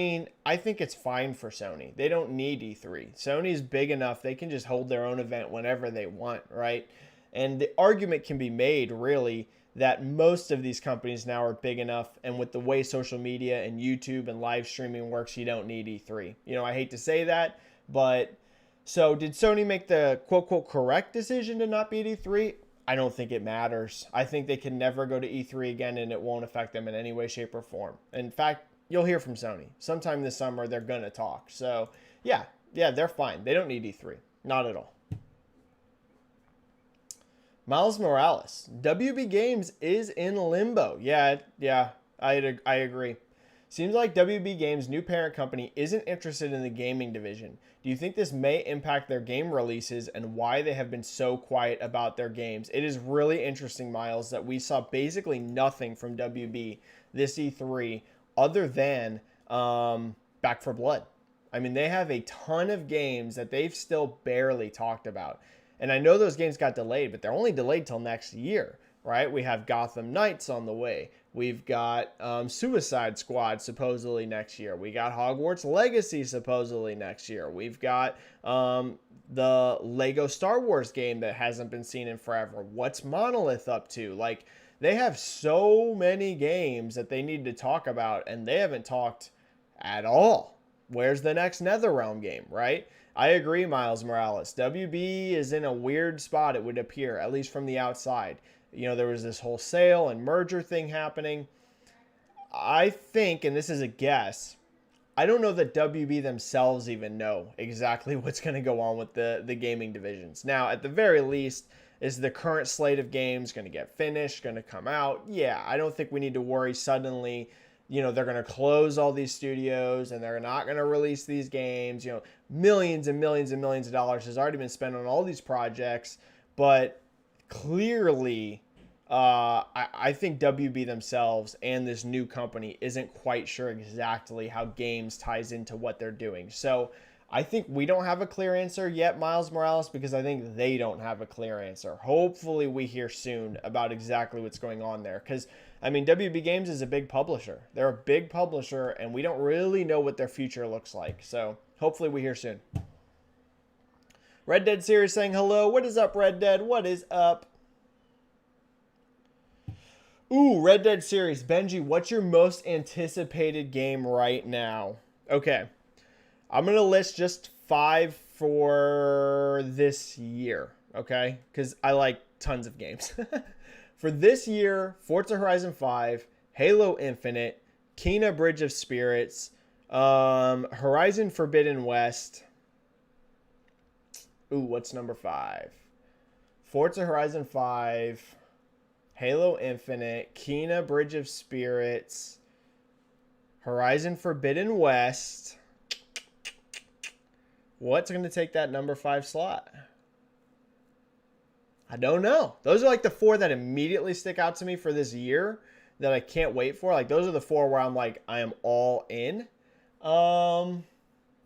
think it's fine for Sony. They don't need E3. Sony's big enough. They can just hold their own event whenever they want, right? And the argument can be made, really, that most of these companies now are big enough, and with the way social media and YouTube and live streaming works, you don't need E3. I hate to say that, but so did Sony make the quote-unquote correct decision to not be at E3? I don't think it matters. I think they can never go to E3 again, and it won't affect them in any way, shape, or form. In fact, you'll hear from Sony. Sometime this summer, they're going to talk. So, yeah, they're fine. They don't need E3. Not at all. Miles Morales, WB Games is in limbo. Yeah, I agree. Seems like WB Games' new parent company isn't interested in the gaming division. Do you think this may impact their game releases and why they have been so quiet about their games? It is really interesting, Miles, that we saw basically nothing from WB this E3 other than Back 4 Blood. They have a ton of games that they've still barely talked about. And I know those games got delayed, but they're only delayed till next year, right? We have Gotham Knights on the way. We've got Suicide Squad supposedly next year. We got Hogwarts Legacy supposedly next year. We've got the Lego Star Wars game that hasn't been seen in forever. What's Monolith up to? They have so many games that they need to talk about, and they haven't talked at all. Where's the next NetherRealm game, right? I agree, Miles Morales. WB is in a weird spot, it would appear, at least from the outside. There was this whole sale and merger thing happening. I think, and this is a guess, I don't know that WB themselves even know exactly what's going to go on with the gaming divisions. Now, at the very least, is the current slate of games going to get finished, going to come out? Yeah, I don't think we need to worry suddenly they're going to close all these studios and they're not going to release these games. Millions and millions and millions of dollars has already been spent on all these projects. But clearly, I think WB themselves and this new company isn't quite sure exactly how games ties into what they're doing. So I think we don't have a clear answer yet, Miles Morales, because I think they don't have a clear answer. Hopefully we hear soon about exactly what's going on there. Because WB Games is a big publisher. They're a big publisher, and we don't really know what their future looks like. So hopefully we hear soon. Red Dead Series saying hello. What is up, Red Dead? What is up? Ooh, Red Dead Series. Benji, what's your most anticipated game right now? Okay. I'm going to list just 5 for this year, okay? Because I like tons of games. For this year, Forza Horizon 5, Halo Infinite, Kena Bridge of Spirits, Horizon Forbidden West. Ooh, what's number 5? Forza Horizon 5, Halo Infinite, Kena Bridge of Spirits, Horizon Forbidden West. What's going to take that number 5 slot? I don't know. Those are like the four that immediately stick out to me for this year that I can't wait for. Like those are the four where I'm like, I am all in. Oh,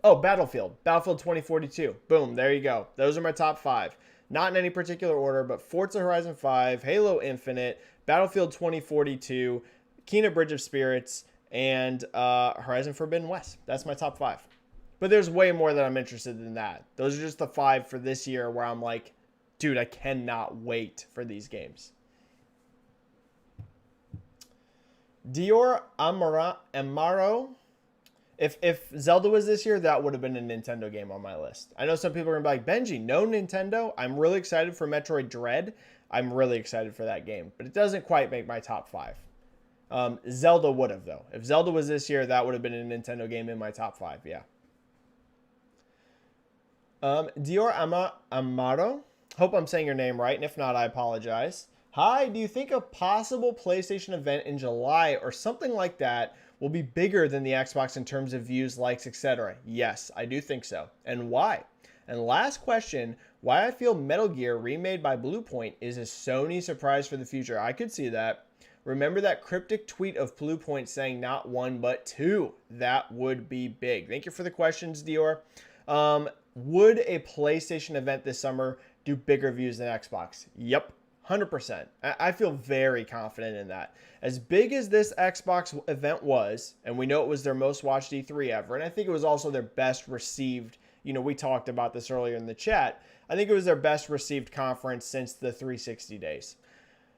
Battlefield 2042. Boom, there you go. Those are my top five. Not in any particular order, but Forza Horizon 5, Halo Infinite, Battlefield 2042, Kena Bridge of Spirits, and Horizon Forbidden West. That's my top five. But there's way more that I'm interested in that. Those are just the five for this year where I'm like, dude, I cannot wait for these games. Dior Amaro. If Zelda was this year, that would have been a Nintendo game on my list. I know some people are going to be like, Benji, no Nintendo? I'm really excited for Metroid Dread. I'm really excited for that game. But it doesn't quite make my top five. Zelda would have, though. If Zelda was this year, that would have been a Nintendo game in my top five, yeah. Dior Amaro. Hope I'm saying your name right, and if not, I apologize. Hi, do you think a possible PlayStation event in July or something like that will be bigger than the Xbox in terms of views, likes, etc.? Yes, I do think so. And why? And last question, why I feel Metal Gear remade by Bluepoint is a Sony surprise for the future. I could see that. Remember that cryptic tweet of Bluepoint saying not one but two? That would be big. Thank you for the questions, Dior. Would a PlayStation event this summer do bigger views than Xbox? Yep. 100%. I feel very confident in that. As big as this Xbox event was, and we know it was their most watched E3 ever, and I think it was also their best received, we talked about this earlier in the chat, I think it was their best received conference since the 360 days.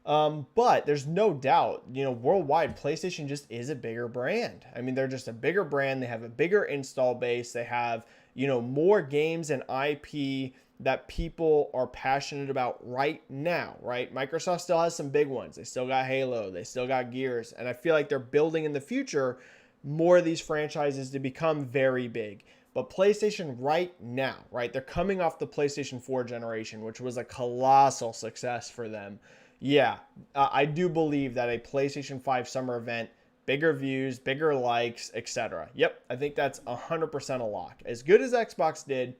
But there's no doubt, worldwide, PlayStation just is a bigger brand. I mean, they're just a bigger brand. They have a bigger install base. They have, more games and IP that people are passionate about right now, right? Microsoft still has some big ones. They still got Halo. They still got Gears. And I feel like they're building in the future more of these franchises to become very big. But PlayStation right now, right? They're coming off the PlayStation 4 generation, which was a colossal success for them. Yeah, I do believe that a PlayStation 5 summer event, bigger views, bigger likes, etc. Yep, I think that's 100% a lock. As good as Xbox did,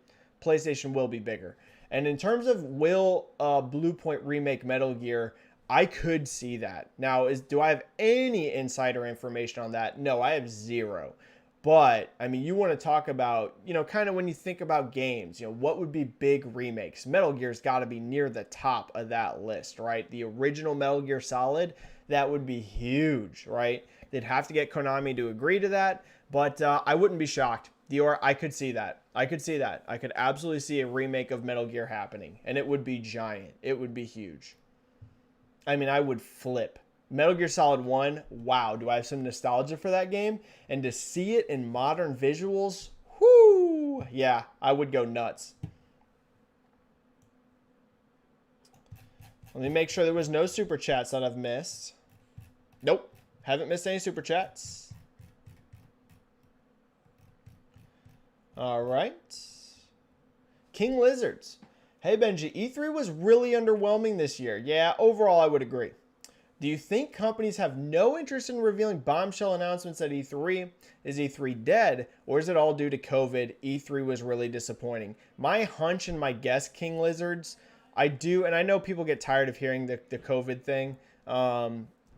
PlayStation will be bigger. And in terms of will Bluepoint remake Metal Gear, I could see that. Now, do I have any insider information on that? No, I have zero. But, I mean, you want to talk about, kind of when you think about games, what would be big remakes? Metal Gear's got to be near the top of that list, right? The original Metal Gear Solid, that would be huge, right? They'd have to get Konami to agree to that, but I wouldn't be shocked. Dior, I could see that. I could absolutely see a remake of Metal Gear happening, and it would be giant. It would be huge. I mean, I would flip. Metal Gear Solid 1, wow, do I have some nostalgia for that game? And to see it in modern visuals, whoo, yeah, I would go nuts. Let me make sure there was no super chats that I've missed. Nope, haven't missed any super chats. All right. King Lizards. Hey, Benji, E3 was really underwhelming this year. Yeah, overall, I would agree. Do you think companies have no interest in revealing bombshell announcements at E3? Is E3 dead, or is it all due to COVID? E3 was really disappointing. My hunch and my guess, King Lizards, I do, and I know people get tired of hearing the COVID thing.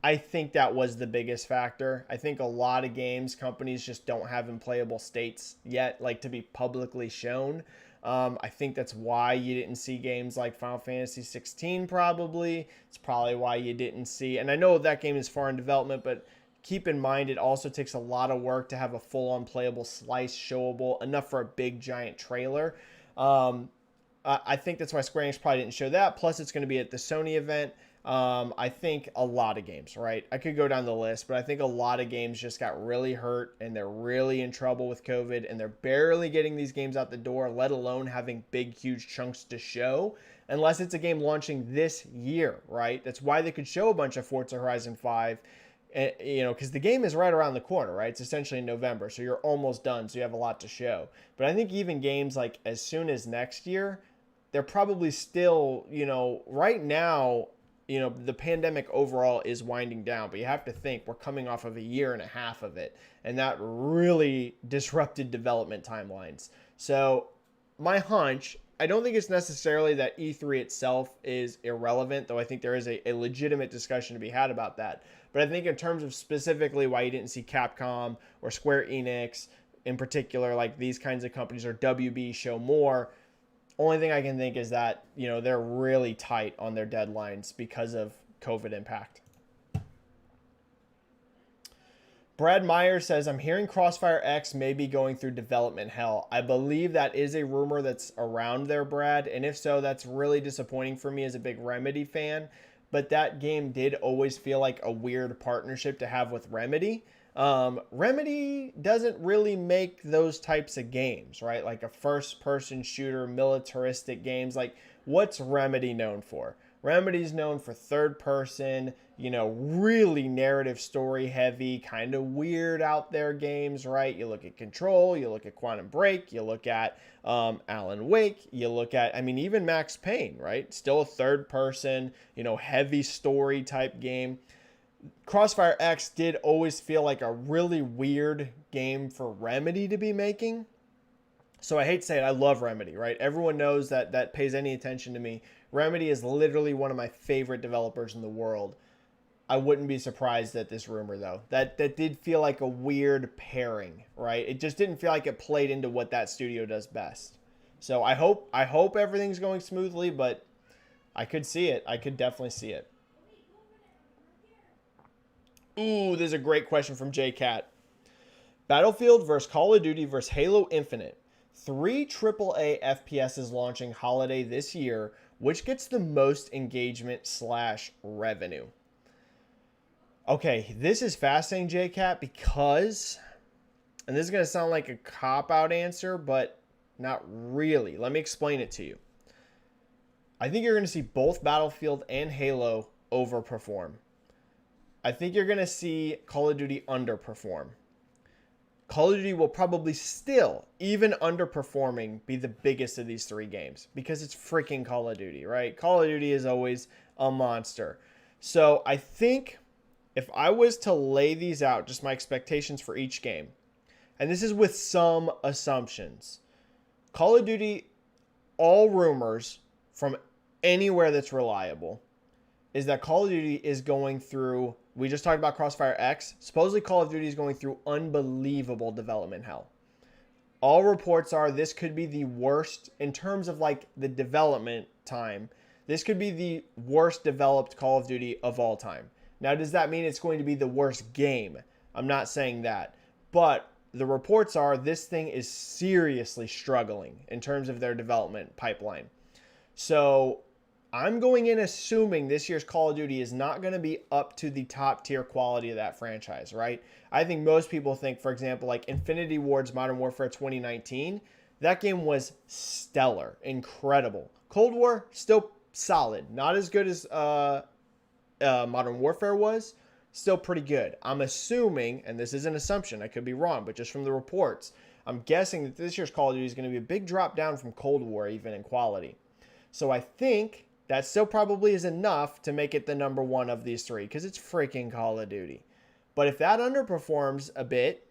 I think that was the biggest factor. I think a lot of games companies just don't have in playable states yet, like to be publicly shown. I think that's why you didn't see games like Final Fantasy 16 probably. It's probably why you didn't see, and I know that game is far in development, but keep in mind it also takes a lot of work to have a full-on playable slice showable, enough for a big giant trailer. I think that's why Square Enix probably didn't show that. Plus, it's going to be at the Sony event. I think a lot of games, right? I could go down the list, but I think a lot of games just got really hurt and they're really in trouble with COVID and they're barely getting these games out the door, let alone having big, huge chunks to show, unless it's a game launching this year, right? That's why they could show a bunch of Forza Horizon 5, because the game is right around the corner, right? It's essentially in November, so you're almost done, so you have a lot to show. But I think even games like as soon as next year, they're probably still, right now, the pandemic overall is winding down, but you have to think we're coming off of a year and a half of it, and that really disrupted development timelines. So my hunch, I don't think it's necessarily that E3 itself is irrelevant, though I think there is a legitimate discussion to be had about that. But I think in terms of specifically why you didn't see Capcom or Square Enix in particular, like these kinds of companies, or WB show more, only thing I can think is that, they're really tight on their deadlines because of COVID impact. Brad Meyer says, I'm hearing Crossfire X may be going through development hell. I believe that is a rumor that's around there, Brad. And if so, that's really disappointing for me as a big Remedy fan. But that game did always feel like a weird partnership to have with Remedy. Remedy doesn't really make those types of games, right? Like a first-person shooter, militaristic games. Like, what's Remedy known for? Remedy's known for third-person, really narrative story heavy, kind of weird out there games, right? You look at Control, you look at Quantum Break, you look at Alan Wake, you look at, even Max Payne, right? Still a third-person, heavy story type game. Crossfire X did always feel like a really weird game for Remedy to be making. So I hate to say it, I love Remedy, right? Everyone knows that pays any attention to me. Remedy is literally one of my favorite developers in the world. I wouldn't be surprised at this rumor, though. That did feel like a weird pairing, right? It just didn't feel like it played into what that studio does best. So I hope everything's going smoothly, but I could see it. I could definitely see it. Ooh, there's a great question from JCat. Battlefield versus Call of Duty versus Halo Infinite. 3 AAA FPSs launching holiday this year. Which gets the most engagement / revenue? Okay, this is fascinating, JCat, because, and this is going to sound like a cop-out answer, but not really. Let me explain it to you. I think you're going to see both Battlefield and Halo overperform. I think you're going to see Call of Duty underperform. Call of Duty will probably still, even underperforming, be the biggest of these 3 games because it's freaking Call of Duty, right? Call of Duty is always a monster. So I think if I was to lay these out, just my expectations for each game, and this is with some assumptions, Call of Duty, all rumors from anywhere that's reliable, is that Call of Duty is going through, we just talked about Crossfire X, supposedly Call of Duty is going through unbelievable development hell. All reports are this could be the worst, in terms of like the development time, this could be the worst developed Call of Duty of all time. Now, does that mean it's going to be the worst game? I'm not saying that. But the reports are this thing is seriously struggling in terms of their development pipeline. So I'm going in assuming this year's Call of Duty is not going to be up to the top tier quality of that franchise, right? I think most people think, for example, like Infinity Ward's Modern Warfare 2019, that game was stellar, incredible. Cold War, still solid. Not as good as Modern Warfare was, still pretty good. I'm assuming, and this is an assumption, I could be wrong, but just from the reports, I'm guessing that this year's Call of Duty is going to be a big drop down from Cold War, even in quality. So I think that still probably is enough to make it the number 1 of these 3, because it's freaking Call of Duty. But if that underperforms a bit,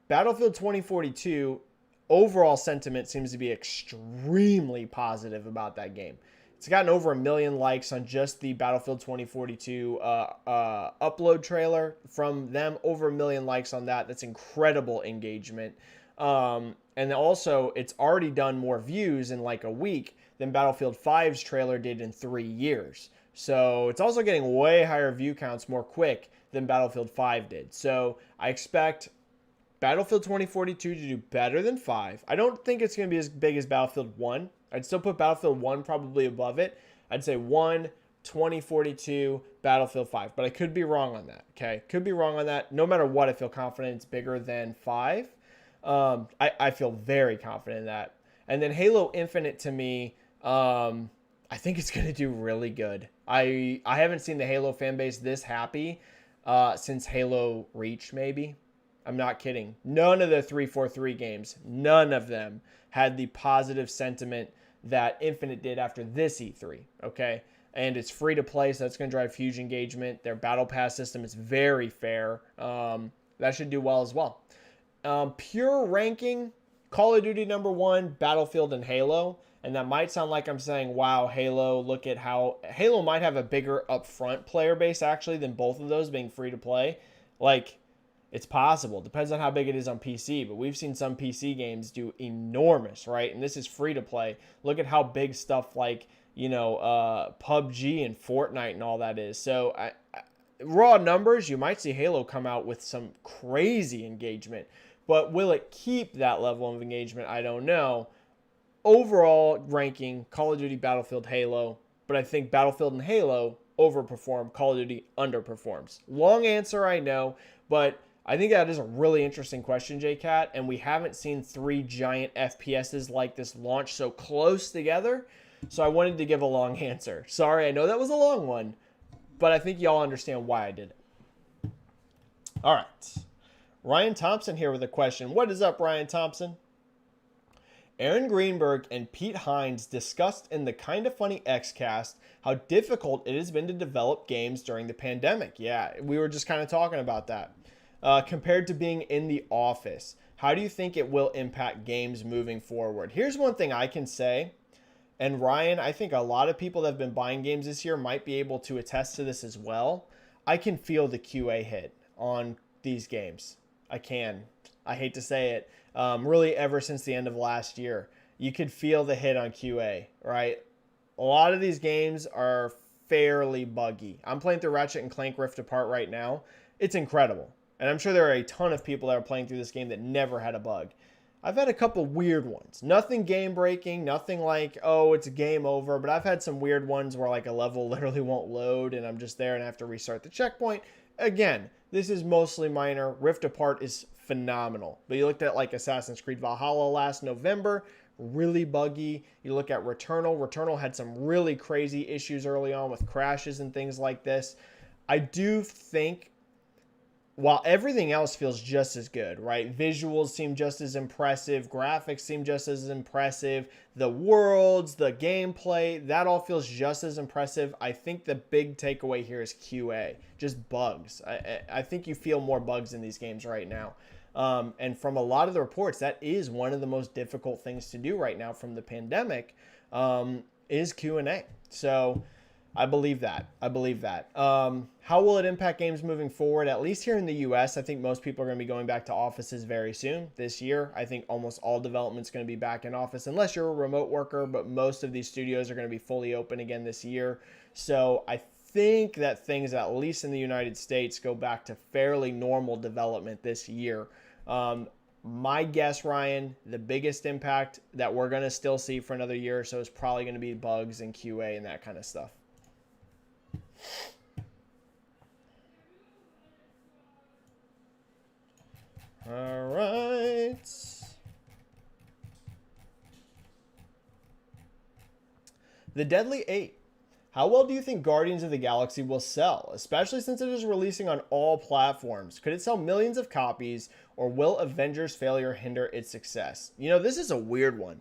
Battlefield 2042, overall sentiment seems to be extremely positive about that game. It's gotten over 1 million likes on just the Battlefield 2042 upload trailer from them. Over 1 million likes on that. That's incredible engagement. And also, it's already done more views in like a week than Battlefield 5's trailer did in 3 years. So it's also getting way higher view counts more quick than Battlefield 5 did. So I expect Battlefield 2042 to do better than 5. I don't think it's going to be as big as Battlefield 1. I'd still put Battlefield 1 probably above it. I'd say 1, 2042, Battlefield 5. But I could be wrong on that, okay? Could be wrong on that. No matter what, I feel confident it's bigger than 5. I feel very confident in that. And then Halo Infinite, to me, I think it's going to do really good. I haven't seen the Halo fan base this happy since Halo Reach, maybe. I'm not kidding. None of the 343 games, none of them had the positive sentiment that Infinite did after this E3, okay? And it's free to play, so that's going to drive huge engagement. Their battle pass system is very fair. That should do well as well. Pure ranking, Call of Duty number one, Battlefield, and Halo. And that might sound like I'm saying, wow, Halo, look at how Halo might have a bigger upfront player base actually than both of those being free to play. Like, it's possible. Depends on how big it is on PC, but we've seen some PC games do enormous, right? And this is free to play. Look at how big stuff like, PUBG and Fortnite and all that is. So, raw numbers, you might see Halo come out with some crazy engagement. But will it keep that level of engagement? I don't know. Overall ranking, Call of Duty, Battlefield, Halo. But I think Battlefield and Halo overperform. Call of Duty underperforms. Long answer, I know. But I think that is a really interesting question, JCat. And we haven't seen three giant FPSs like this launch so close together. So I wanted to give a long answer. Sorry, I know that was a long one. But I think y'all understand why I did it. All right. Ryan Thompson here with a question. What is up, Ryan Thompson? Aaron Greenberg and Pete Hines discussed in the Kinda Funny Xcast how difficult it has been to develop games during the pandemic. Yeah, we were just kind of talking about that. Compared to being in the office, how do you think it will impact games moving forward? Here's one thing I can say. And Ryan, I think a lot of people that have been buying games this year might be able to attest to this as well. I can feel the QA hit on these games. I can. I hate to say it. Really, ever since the end of last year, you could feel the hit on QA, right? A lot of these games are fairly buggy. I'm playing through Ratchet and Clank Rift Apart right now. It's incredible. And I'm sure there are a ton of people that are playing through this game that never had a bug. I've had a couple weird ones. Nothing game breaking, nothing like, oh, it's a game over. But I've had some weird ones where like a level literally won't load and I'm just there and I have to restart the checkpoint. Again, this is mostly minor. Rift Apart is phenomenal. But you looked at like Assassin's Creed Valhalla last November, really buggy. You look at Returnal. Returnal had some really crazy issues early on with crashes and things like this. I do think while everything else feels just as good, right? Visuals seem just as impressive. Graphics seem just as impressive. The worlds, the gameplay, that all feels just as impressive. I think the big takeaway here is QA, just bugs. I think you feel more bugs in these games right now. And from a lot of the reports, that is one of the most difficult things to do right now from the pandemic is Q&A. So I believe that. How will it impact games moving forward? At least here in the US, I think most people are going to be going back to offices very soon this year. I think almost all development's going to be back in office unless you're a remote worker, but most of these studios are going to be fully open again this year. So I think that things, at least in the United States, go back to fairly normal development this year. My guess, Ryan, the biggest impact that we're going to still see for another year or so is probably going to be bugs and QA and that kind of stuff. All right. The Deadly 8. How well do you think Guardians of the Galaxy will sell, especially since it is releasing on all platforms? Could it sell millions of copies, or will Avengers' failure hinder its success? You know, this is a weird one.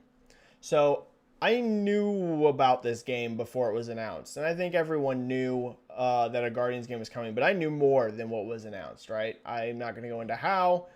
So I knew about this game before it was announced, and I think everyone knew that a Guardians game was coming, but I knew more than what was announced, right? I'm not going to go into how.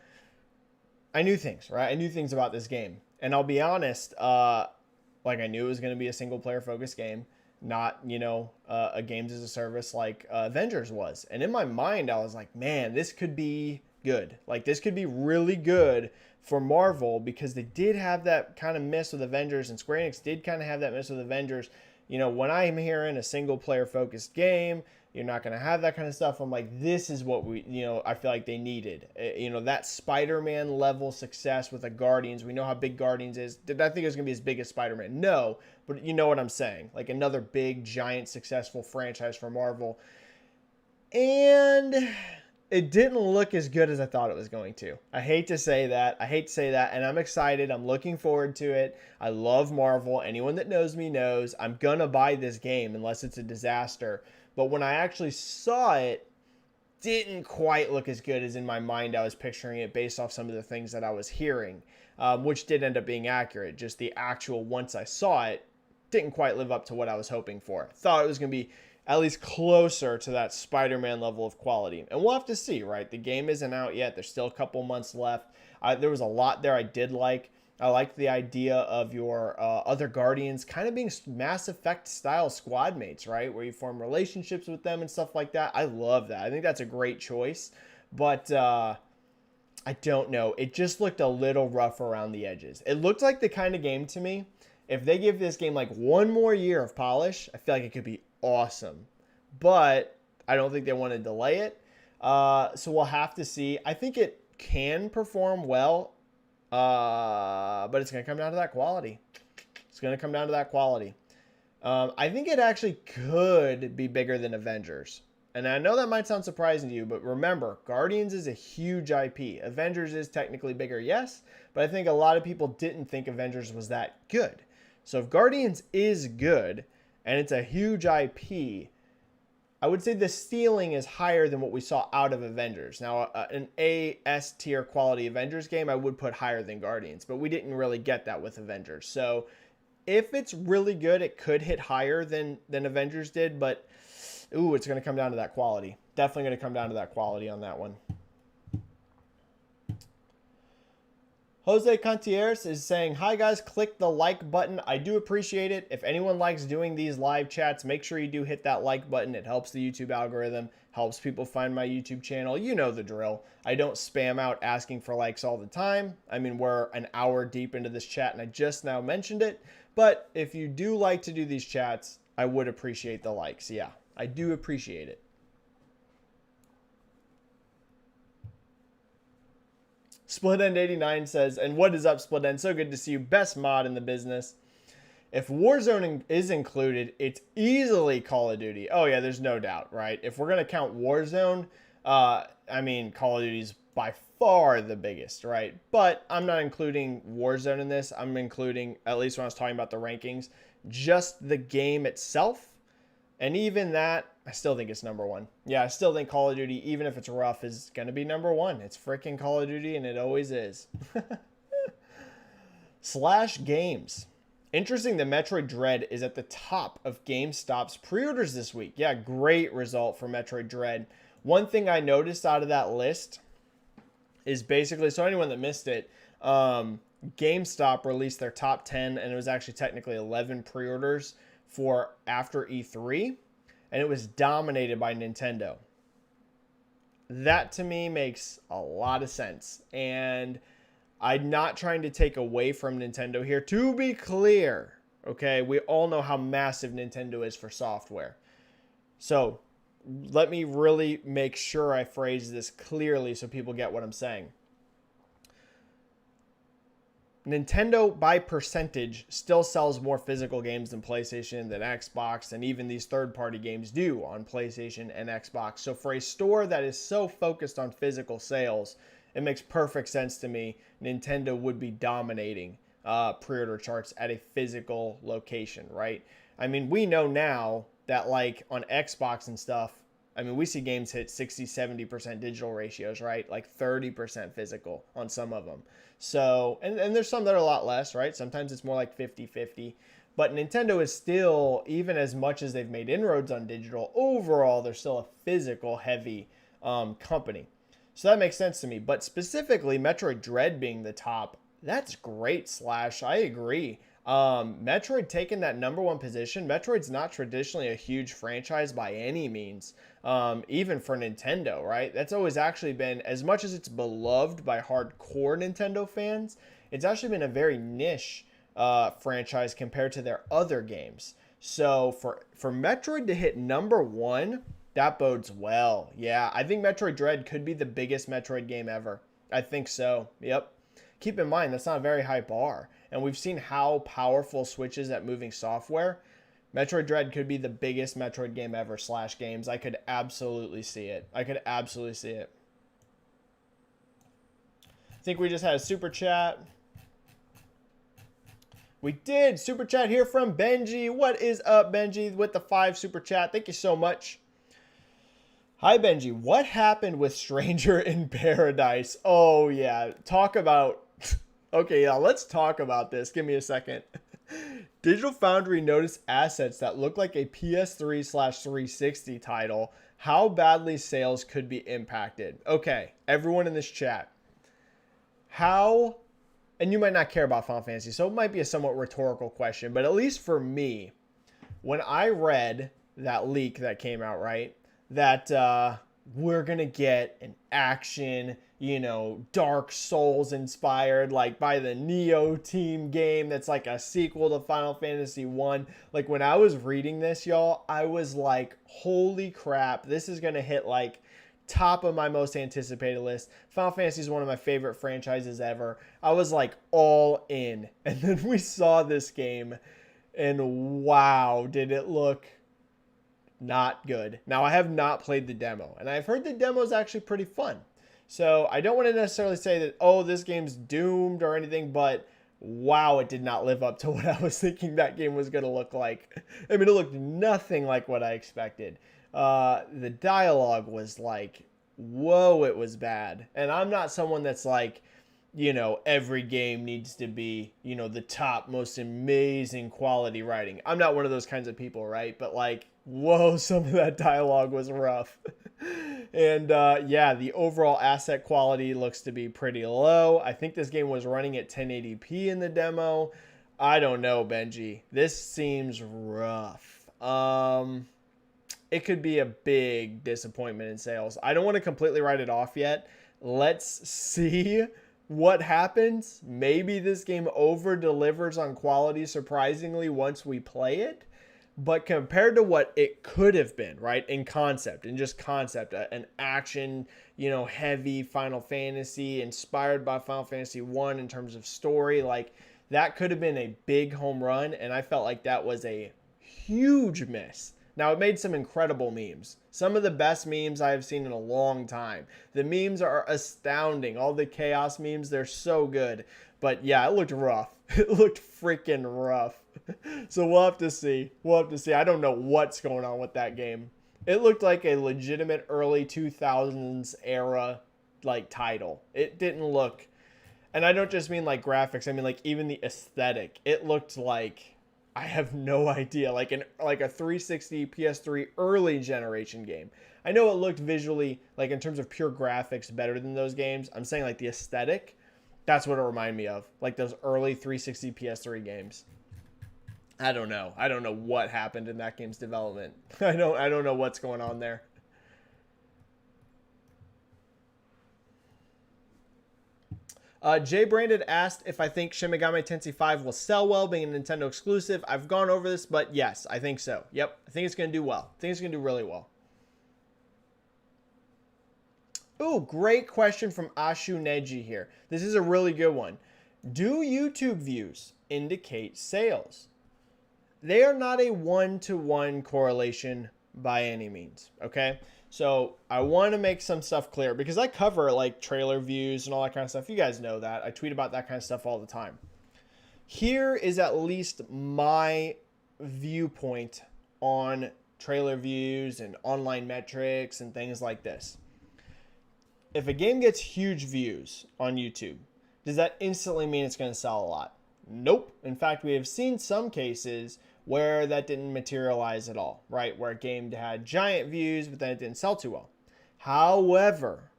I knew things, right? I knew things about this game, and I'll be honest, like I knew it was going to be a single-player focused game, not, a games as a service like Avengers was. And in my mind, I was like, man, this could be good. Like, this could be really good for Marvel because they did have that kind of miss with Avengers, and Square Enix did kind of have that miss with Avengers. When I'm hearing a single-player focused game, you're not going to have that kind of stuff. I'm like, this is what I feel like they needed. That Spider-Man level success with the Guardians. We know how big Guardians is. Did I think it was going to be as big as Spider-Man? No, but you know what I'm saying. Like another big, giant, successful franchise for Marvel. And it didn't look as good as I thought it was going to. I hate to say that. And I'm excited. I'm looking forward to it. I love Marvel. Anyone that knows me knows I'm going to buy this game unless it's a disaster. But when I actually saw it, didn't quite look as good as in my mind I was picturing it based off some of the things that I was hearing, which did end up being accurate. Just the actual, once I saw it, didn't quite live up to what I was hoping for. Thought it was going to be at least closer to that Spider-Man level of quality. And we'll have to see, right? The game isn't out yet. There's still a couple months left. There was a lot there I did like. I like the idea of your other Guardians kind of being Mass Effect style squad mates, right? Where you form relationships with them and stuff like that. I love that. I think that's a great choice. But I don't know. It just looked a little rough around the edges. It looked like the kind of game to me, if they give this game like one more year of polish, I feel like it could be awesome. But I don't think they want to delay it. So we'll have to see. I think it can perform well, but it's going to come down to that quality. It's going to come down to that quality. I think it actually could be bigger than Avengers. And I know that might sound surprising to you, but remember, Guardians is a huge IP. Avengers is technically bigger, yes, but I think a lot of people didn't think Avengers was that good. So if Guardians is good, and it's a huge IP, I would say the ceiling is higher than what we saw out of Avengers. Now, an A-S tier quality Avengers game, I would put higher than Guardians, but we didn't really get that with Avengers. So if it's really good, it could hit higher than Avengers did, but ooh, it's going to come down to that quality. Definitely going to come down to that quality on that one. Jose Contieres is saying, hi guys, click the like button. I do appreciate it. If anyone likes doing these live chats, make sure you do hit that like button. It helps the YouTube algorithm, helps people find my YouTube channel. You know the drill. I don't spam out asking for likes all the time. I mean, we're an hour deep into this chat and I just now mentioned it. But if you do like to do these chats, I would appreciate the likes. Yeah, I do appreciate it. Split End 89 says, and what is up, Split End? So good to see you. Best mod in the business. If Warzone is included, it's easily Call of Duty. Oh, yeah, there's no doubt, right? If we're going to count Warzone, I mean, Call of Duty is by far the biggest, right? But I'm not including Warzone in this. I'm including, at least when I was talking about the rankings, just the game itself. And even that, I still think it's number one. Yeah, I still think Call of Duty, even if it's rough, is going to be number one. It's freaking Call of Duty, and it always is. Slash Games. Interesting that Metroid Dread is at the top of GameStop's pre-orders this week. Yeah, great result for Metroid Dread. One thing I noticed out of that list is basically, so anyone that missed it, GameStop released their top 10, and it was actually technically 11 pre-orders for after E3, and it was dominated by Nintendo. That to me makes a lot of sense, and I'm not trying to take away from Nintendo here. To be clear, okay, we all know how massive Nintendo is for software. So let me really make sure I phrase this clearly so people get what I'm saying. Nintendo, by percentage, still sells more physical games than PlayStation, than Xbox, and even these third-party games do on PlayStation and Xbox. So for a store that is so focused on physical sales, it makes perfect sense to me. Nintendo would be dominating pre-order charts at a physical location, right? I mean, we know now that like on Xbox and stuff, I mean, we see games hit 60, 70% digital ratios, right? Like 30% physical on some of them. So, and there's some that are a lot less, right? Sometimes it's more like 50-50. But Nintendo is still, even as much as they've made inroads on digital, overall, they're still a physical heavy company. So that makes sense to me. But specifically, Metroid Dread being the top, that's great, Slash. I agree. Metroid taking that number one position. Metroid's not traditionally a huge franchise by any means, even for Nintendo, right? That's always actually been, as much as it's beloved by hardcore Nintendo fans, it's actually been a very niche franchise compared to their other games. So for Metroid to hit number one, that bodes well. Yeah, I think Metroid Dread could be the biggest Metroid game ever. I think so. Yep. Keep in mind, that's not a very high bar. And we've seen how powerful Switch is at moving software. Metroid Dread could be the biggest Metroid game ever, Slash Games. I could absolutely see it. I could absolutely see it. I think we just had a super chat. We did. Super chat here from Benji. What is up, Benji, with the 5 super chat? Thank you so much. Hi, Benji. What happened with Stranger in Paradise? Oh, yeah. Talk about... Okay, yeah, let's talk about this. Give me a second. Digital Foundry noticed assets that look like a PS3/360 title. How badly sales could be impacted? Okay, everyone in this chat. How and you might not care about Final Fantasy, so it might be a somewhat rhetorical question, but at least for me, when I read that leak that came out, right, that we're going to get an action, Dark Souls inspired, like by the Neo team game that's like a sequel to Final Fantasy 1. Like when I was reading this, y'all, I was like, holy crap, this is going to hit like top of my most anticipated list. Final Fantasy is one of my favorite franchises ever. I was like all in. And then we saw this game and wow, did it look not good. Now, I have not played the demo, and I've heard the demo is actually pretty fun. So I don't want to necessarily say that, oh, this game's doomed or anything, but wow, it did not live up to what I was thinking that game was going to look like. I mean, it looked nothing like what I expected. The dialogue was like, whoa, it was bad. And I'm not someone that's like, every game needs to be, the top, most amazing quality writing. I'm not one of those kinds of people, right? But like, whoa, some of that dialogue was rough. And yeah, the overall asset quality looks to be pretty low. I think this game was running at 1080p in the demo. I don't know, Benji. This seems rough. It could be a big disappointment in sales. I don't want to completely write it off yet. Let's see what happens. Maybe this game over delivers on quality surprisingly once we play it. But compared to what it could have been, right, in concept, an action, heavy Final Fantasy inspired by Final Fantasy 1 in terms of story, like that could have been a big home run. And I felt like that was a huge miss. Now, it made some incredible memes. Some of the best memes I have seen in a long time. The memes are astounding. All the chaos memes, they're so good. But yeah, it looked rough. It looked freaking rough. So we'll have to see. I don't know what's going on with that game. It looked like a legitimate early 2000s era like title. It didn't look, and I don't just mean like graphics. I mean like even the aesthetic. It looked like, I have no idea, like a 360 PS3 early generation game. I know it looked visually, like in terms of pure graphics, better than those games. I'm saying like the aesthetic, that's what it reminded me of, like those early 360 PS3 games. I don't know what happened in that game's development. I don't know what's going on there. Jay Brandon asked if I think Shin Megami Tensei 5 will sell well, being a Nintendo exclusive. I've gone over this, but yes, I think so. Yep, I think it's going to do well. I think it's going to do really well. Ooh, great question from Ashu Neji here. This is a really good one. Do YouTube views indicate sales? They are not a one-to-one correlation by any means, okay? So I want to make some stuff clear because I cover like trailer views and all that kind of stuff. You guys know that. I tweet about that kind of stuff all the time. Here is at least my viewpoint on trailer views and online metrics and things like this. If a game gets huge views on YouTube, does that instantly mean it's going to sell a lot? Nope. In fact, we have seen some cases where that didn't materialize at all, right? Where a game had giant views, but then it didn't sell too well. However,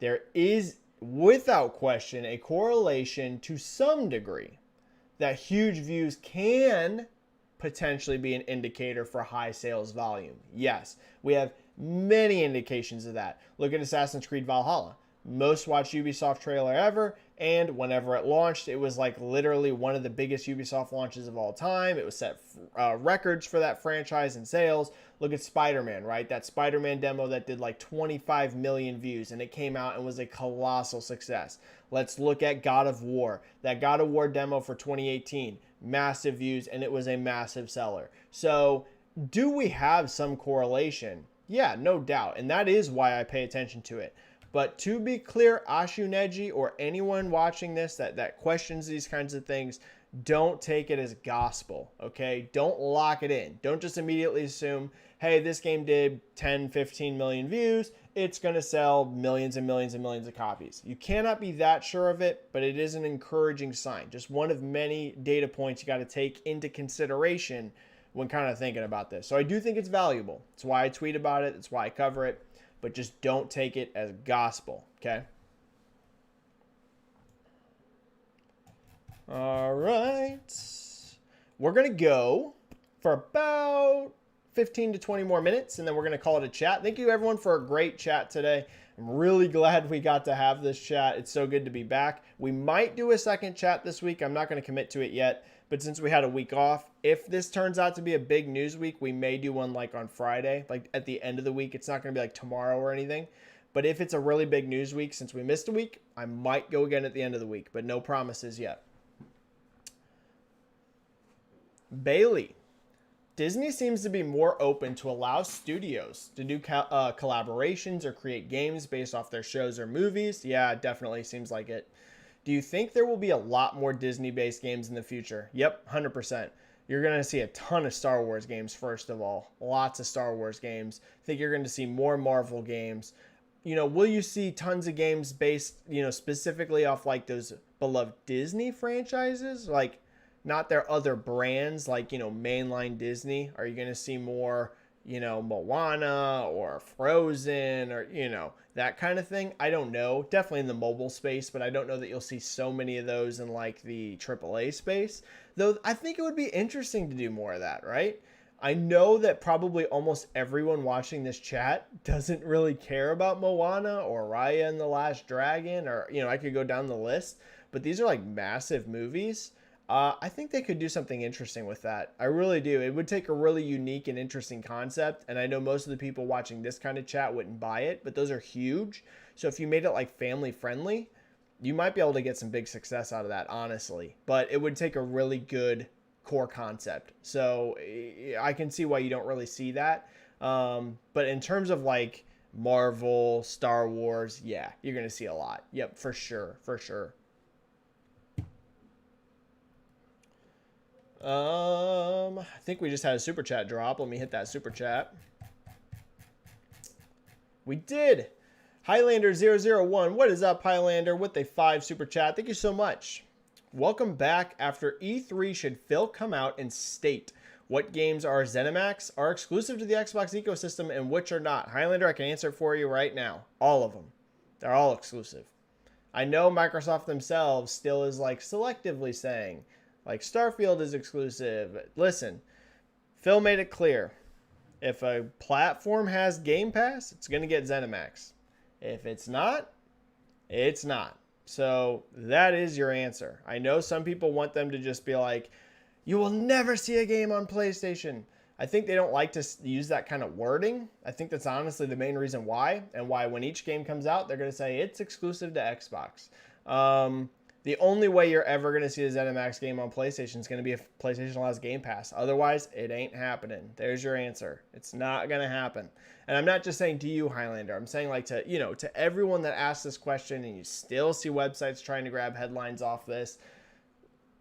there is, without question, a correlation to some degree that huge views can potentially be an indicator for high sales volume. Yes, we have many indications of that. Look at Assassin's Creed Valhalla. Most watched Ubisoft trailer ever, and whenever it launched, it was like literally one of the biggest Ubisoft launches of all time. It was set records for that franchise in sales. Look at Spider-Man, right? That Spider-Man demo that did like 25 million views, and it came out and was a colossal success. Let's look at God of War. That God of War demo for 2018, massive views, and it was a massive seller. So do we have some correlation? Yeah, no doubt, and that is why I pay attention to it. But to be clear, Ashu Neji or anyone watching this that questions these kinds of things, don't take it as gospel, okay? Don't lock it in. Don't just immediately assume, hey, this game did 10, 15 million views. It's going to sell millions and millions and millions of copies. You cannot be that sure of it, but it is an encouraging sign. Just one of many data points you got to take into consideration when kind of thinking about this. So I do think it's valuable. That's why I tweet about it. That's why I cover it. But just don't take it as gospel, okay? All right. We're going to go for about 15 to 20 more minutes, and then we're going to call it a chat. Thank you, everyone, for a great chat today. I'm really glad we got to have this chat. It's so good to be back. We might do a second chat this week. I'm not going to commit to it yet, but since we had a week off, if this turns out to be a big news week, we may do one like on Friday, like at the end of the week. It's not going to be like tomorrow or anything. But if it's a really big news week, since we missed a week, I might go again at the end of the week, but no promises yet. Bailey. Disney seems to be more open to allow studios to do collaborations or create games based off their shows or movies. Yeah, it definitely seems like it. Do you think there will be a lot more Disney-based games in the future? Yep, 100%. You're going to see a ton of Star Wars games, first of all. Lots of Star Wars games. I think you're going to see more Marvel games. You know, will you see tons of games based, you know, specifically off like those beloved Disney franchises? Like, not their other brands, like, you know, mainline Disney. Are you going to see more, you know, Moana or Frozen or, you know, that kind of thing? I don't know. Definitely in the mobile space, but I don't know that you'll see so many of those in like the AAA space. Though I think it would be interesting to do more of that, right? I know that probably almost everyone watching this chat doesn't really care about Moana or Raya and the Last Dragon, or, you know, I could go down the list, but these are like massive movies. I think they could do something interesting with that. I really do. It would take a really unique and interesting concept, and I know most of the people watching this kind of chat wouldn't buy it, but those are huge. So if you made it like family friendly, you might be able to get some big success out of that, honestly. But it would take a really good core concept. So I can see why you don't really see that. But in terms of like Marvel, Star Wars, yeah, you're going to see a lot. Yep, for sure, for sure. I think we just had a super chat drop. Let me hit that super chat. We did. Highlander001. What is up, Highlander? With a 5 super chat. Thank you so much. Welcome back. After E3, should Phil come out and state what games are ZeniMax, are exclusive to the Xbox ecosystem, and which are not? Highlander, I can answer it for you right now. All of them. They're all exclusive. I know Microsoft themselves still is like selectively saying, like, Starfield is exclusive. Listen, Phil made it clear. If a platform has Game Pass, it's going to get ZeniMax. If it's not, it's not. So that is your answer. I know some people want them to just be like, you will never see a game on PlayStation. I think they don't like to use that kind of wording. I think that's honestly the main reason why, and why when each game comes out, they're going to say it's exclusive to Xbox. The only way you're ever going to see a ZeniMax game on PlayStation is going to be if PlayStation allows Game Pass. Otherwise, it ain't happening. There's your answer. It's not going to happen. And I'm not just saying to you, Highlander. I'm saying like to, you know, to everyone that asks this question and you still see websites trying to grab headlines off this.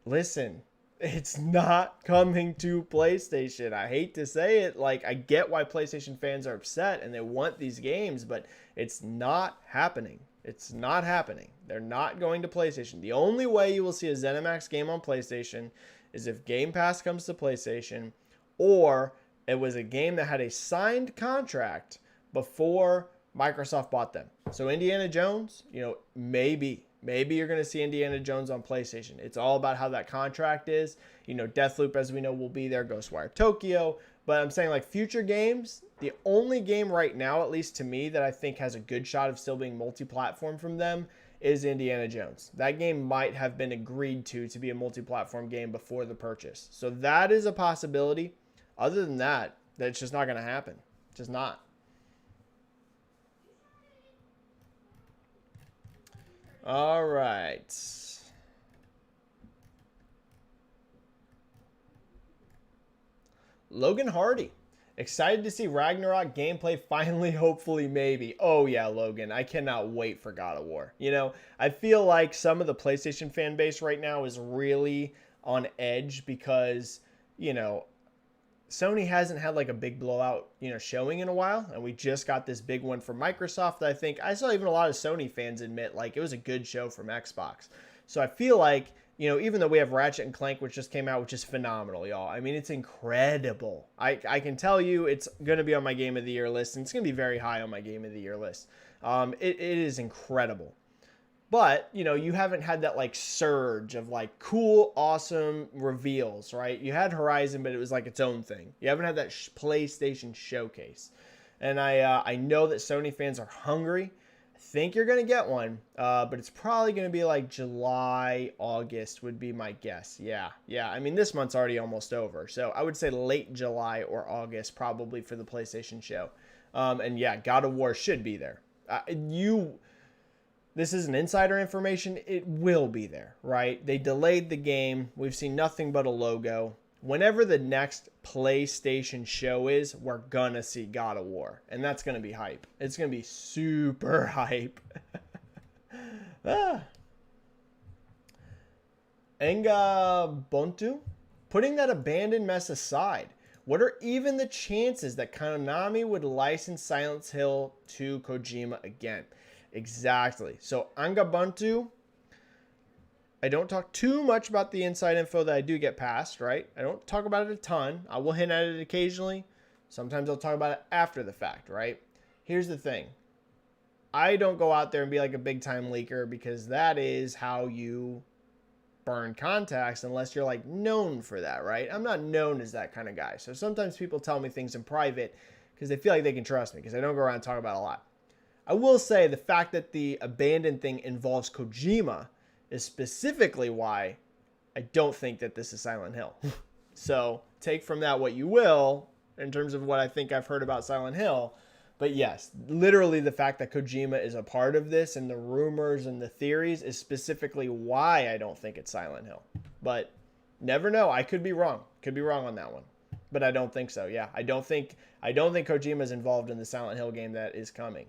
Listen, it's not coming to PlayStation. I hate to say it. Like, I get why PlayStation fans are upset and they want these games, but it's not happening. It's not happening. They're not going to PlayStation. The only way you will see a ZeniMax game on PlayStation is if Game Pass comes to PlayStation, or it was a game that had a signed contract before Microsoft bought them. So Indiana Jones, you know, maybe you're going to see Indiana Jones on PlayStation. It's all about how that contract is. You know, Deathloop, as we know, will be there. Ghostwire Tokyo. But I'm saying, like, future games, the only game right now, at least to me, that I think has a good shot of still being multi-platform from them is Indiana Jones. That game might have been agreed to be a multi-platform game before the purchase. So that is a possibility. Other than that, that's just not going to happen. Just not. All right. Logan Hardy. Excited to see Ragnarok gameplay finally, hopefully, maybe. Oh yeah, Logan. I cannot wait for God of War. You know, I feel like some of the PlayStation fan base right now is really on edge because, you know, Sony hasn't had like a big blowout, you know, showing in a while. And we just got this big one from Microsoft that I think I saw even a lot of Sony fans admit like it was a good show from Xbox. So I feel like, you know, even though we have Ratchet and Clank, which just came out, which is phenomenal, y'all. I mean, it's incredible. I can tell you it's going to be on my Game of the Year list, and it's going to be very high on my Game of the Year list. It is incredible. But, you know, you haven't had that like surge of like cool, awesome reveals, right? You had Horizon, but it was like its own thing. You haven't had that PlayStation showcase. And I know that Sony fans are hungry. I think you're going to get one, but it's probably going to be like July, August would be my guess. Yeah. I mean, this month's already almost over. So I would say late July or August probably for the PlayStation show. And yeah, God of War should be there. This isn't insider information. It will be there, right? They delayed the game. We've seen nothing but a logo. Whenever the next PlayStation show is, we're going to see God of War. And that's going to be hype. It's going to be super hype. Enga Bontu? Putting that abandoned mess aside, what are even the chances that Konami would license Silent Hill to Kojima again? Exactly. So Angabuntu, I don't talk too much about the inside info that I do get past, right? I don't talk about it a ton. I will hint at it occasionally. Sometimes I'll talk about it after the fact, right? Here's the thing. I don't go out there and be like a big time leaker because that is how you burn contacts unless you're like known for that, right? I'm not known as that kind of guy. So sometimes people tell me things in private because they feel like they can trust me because I don't go around and talk about it a lot. I will say the fact that the abandoned thing involves Kojima is specifically why I don't think that this is Silent Hill. So take from that what you will in terms of what I think I've heard about Silent Hill. But yes, literally the fact that Kojima is a part of this and the rumors and the theories is specifically why I don't think it's Silent Hill. But never know. I could be wrong. Could be wrong on that one. But I don't think so. Yeah, I don't think Kojima is involved in the Silent Hill game that is coming.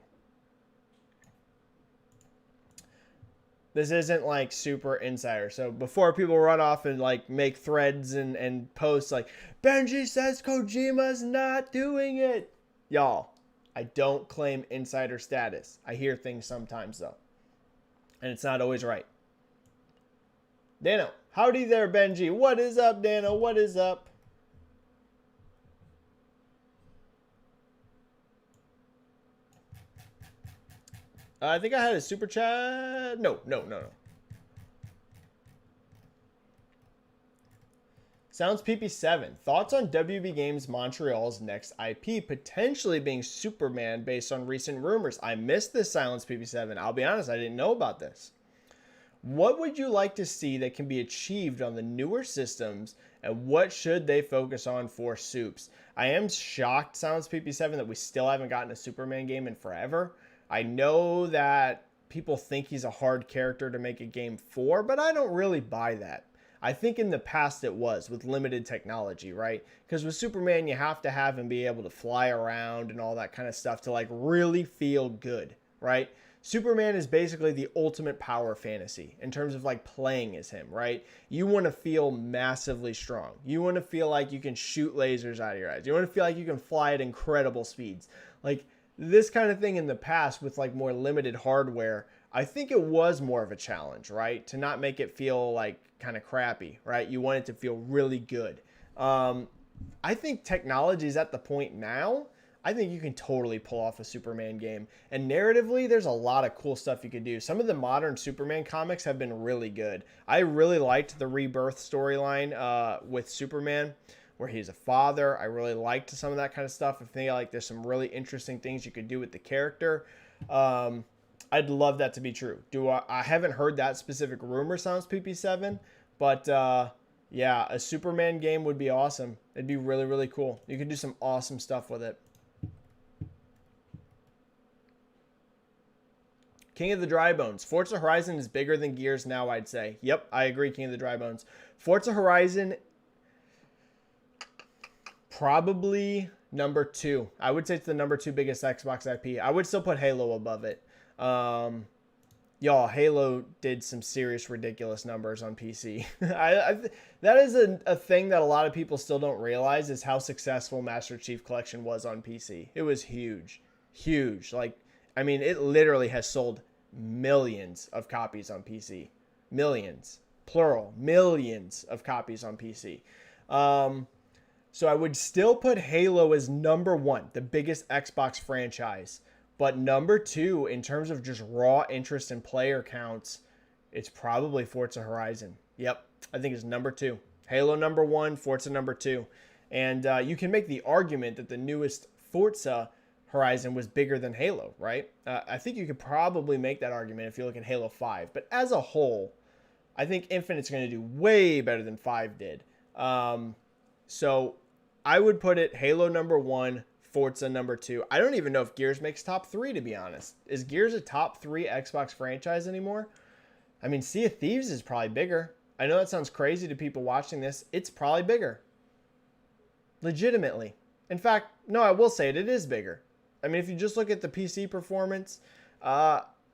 This isn't like super insider. So before people run off and like make threads and posts like, Benji says Kojima's not doing it. Y'all, I don't claim insider status. I hear things sometimes though. And it's not always right. Dano, howdy there, Benji. What is up, Dano? What is up? I think I had a super chat. No. Sounds PP7. Thoughts on WB Games Montreal's next IP potentially being Superman based on recent rumors? I missed this, Silence PP7. I'll be honest, I didn't know about this. What would you like to see that can be achieved on the newer systems, and what should they focus on for Soups? I am shocked, Silence PP7, that we still haven't gotten a Superman game in forever. I know that people think he's a hard character to make a game for, but I don't really buy that. I think in the past it was with limited technology, right? Because with Superman, you have to have him be able to fly around and all that kind of stuff to like really feel good, right? Superman is basically the ultimate power fantasy in terms of like playing as him, right? You want to feel massively strong. You want to feel like you can shoot lasers out of your eyes. You want to feel like you can fly at incredible speeds. Like, this kind of thing in the past with like more limited hardware, I think it was more of a challenge, right? To not make it feel like kind of crappy, right? You want it to feel really good. I think technology is at the point now. I think you can totally pull off a Superman game. And narratively, there's a lot of cool stuff you could do. Some of the modern Superman comics have been really good. I really liked the Rebirth storyline with Superman, where he's a father. I really liked some of that kind of stuff. I think like there's some really interesting things you could do with the character. I'd love that to be true. I haven't heard that specific rumor, sounds PP7, but yeah, a Superman game would be awesome. It'd be really, really cool. You could do some awesome stuff with it. King of the Dry Bones. Forza Horizon is bigger than Gears now, I'd say. Yep, I agree, King of the Dry Bones. Forza Horizon, probably number 2. I would say it's the number 2 biggest Xbox IP. I would still put Halo above it. Y'all, Halo did some serious ridiculous numbers on PC. That is a thing that a lot of people still don't realize is how successful Master Chief Collection was on PC. It was huge. Like, I mean, it literally has sold millions of copies on PC. Millions. Plural. Millions of copies on PC. So I would still put Halo as number 1, the biggest Xbox franchise. But number 2, in terms of just raw interest in player counts, it's probably Forza Horizon. Yep, I think it's number 2. Halo number 1, Forza number 2. And you can make the argument that the newest Forza Horizon was bigger than Halo, right? I think you could probably make that argument if you look at Halo 5. But as a whole, I think Infinite's going to do way better than 5 did. So I would put it Halo number 1, Forza number 2. I don't even know if Gears makes top 3, to be honest. Is Gears a top 3 Xbox franchise anymore? I mean, Sea of Thieves is probably bigger. I know that sounds crazy to people watching this. It's probably bigger. Legitimately. In fact, no, I will say it is bigger. I mean, if you just look at the PC performance,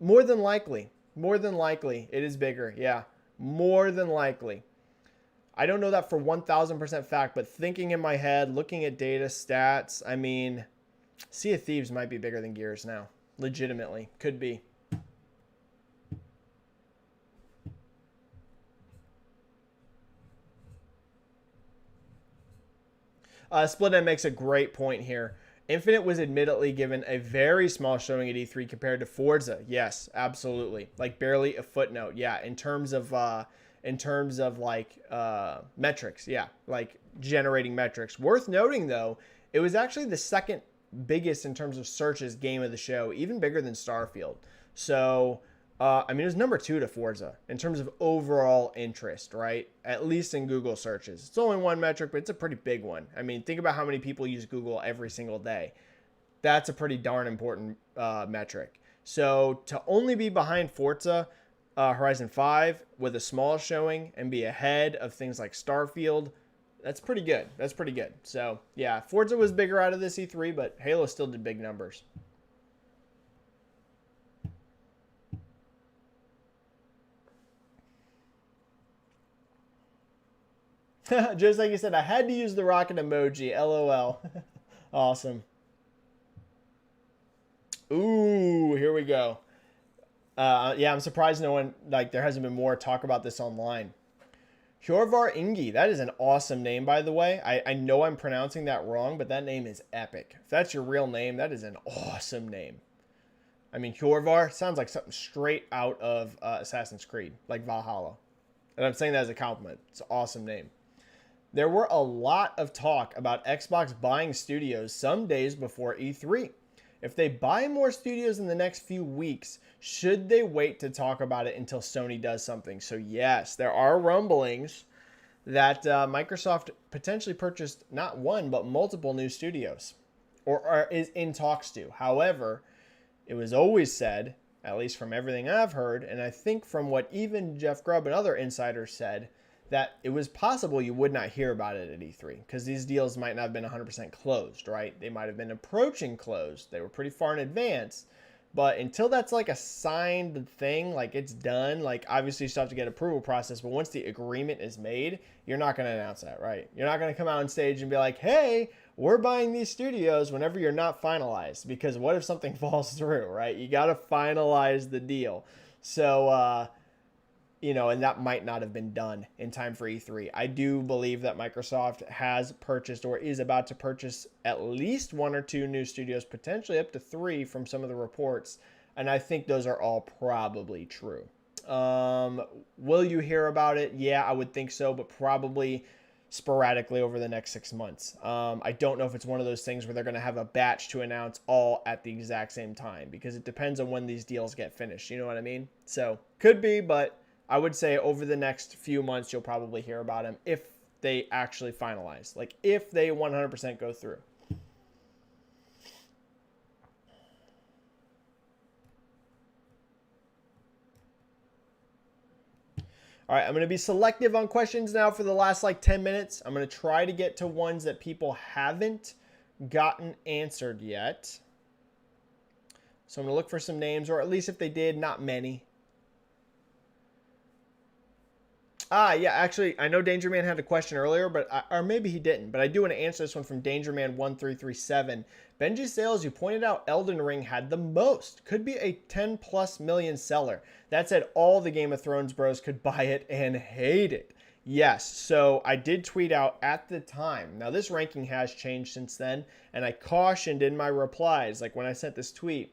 more than likely, it is bigger. Yeah, more than likely. I don't know that for 1000% fact, but thinking in my head, looking at data, stats, I mean, Sea of Thieves might be bigger than Gears now. Legitimately. Could be. Split End makes a great point here. Infinite was admittedly given a very small showing at E3 compared to Forza. Yes, absolutely. Like barely a footnote. Yeah, in terms of like metrics. Yeah, like generating metrics. Worth noting though, it was actually the second biggest in terms of searches game of the show, even bigger than Starfield. So I mean, it was number 2 to Forza in terms of overall interest, right? At least in Google searches. It's only one metric, but it's a pretty big one. I mean, think about how many people use Google every single day. That's a pretty darn important metric. So to only be behind Forza Horizon 5 with a small showing and be ahead of things like Starfield, that's pretty good. That's pretty good. So yeah, Forza was bigger out of this E3, but Halo still did big numbers. Just like you said, I had to use the rocket emoji. LOL. Awesome. Ooh, here we go. Yeah, I'm surprised no one, like, there hasn't been more talk about this online. Hjorvar Ingi. That is an awesome name, by the way. I know I'm pronouncing that wrong, but that name is epic. If that's your real name, that is an awesome name. I mean, Hjorvar sounds like something straight out of Assassin's Creed, like Valhalla. And I'm saying that as a compliment. It's an awesome name. There were a lot of talk about Xbox buying studios some days before E3. If they buy more studios in the next few weeks, should they wait to talk about it until Sony does something? So yes, there are rumblings that Microsoft potentially purchased not one, but multiple new studios, or is in talks to. However, it was always said, at least from everything I've heard, and I think from what even Jeff Grubb and other insiders said, that it was possible you would not hear about it at E3 because these deals might not have been 100% closed, right? They might have been approaching closed. They were pretty far in advance. But until that's like a signed thing, like it's done, like obviously you still have to get approval process. But once the agreement is made, you're not going to announce that, right? You're not going to come out on stage and be like, hey, we're buying these studios whenever you're not finalized. Because what if something falls through, right? You got to finalize the deal. So, you know, and that might not have been done in time for E3. I do believe that Microsoft has purchased or is about to purchase at least 1 or 2 new studios, potentially up to 3 from some of the reports. And I think those are all probably true. Will you hear about it? Yeah, I would think so, but probably sporadically over the next 6 months. I don't know if it's one of those things where they're going to have a batch to announce all at the exact same time because it depends on when these deals get finished. You know what I mean? So could be, but I would say over the next few months, you'll probably hear about them if they actually finalize. Like, if they 100% go through. All right, I'm going to be selective on questions now for the last, like, 10 minutes. I'm going to try to get to ones that people haven't gotten answered yet. So I'm going to look for some names, or at least if they did, not many. Yeah, actually, I know Danger Man had a question earlier, but or maybe he didn't. But I do want to answer this one from Danger Man 1337. Benji-Sales, you pointed out Elden Ring had the most. Could be a 10+ million seller. That said, all the Game of Thrones bros could buy it and hate it. Yes, so I did tweet out at the time. Now, this ranking has changed since then, and I cautioned in my replies, like when I sent this tweet,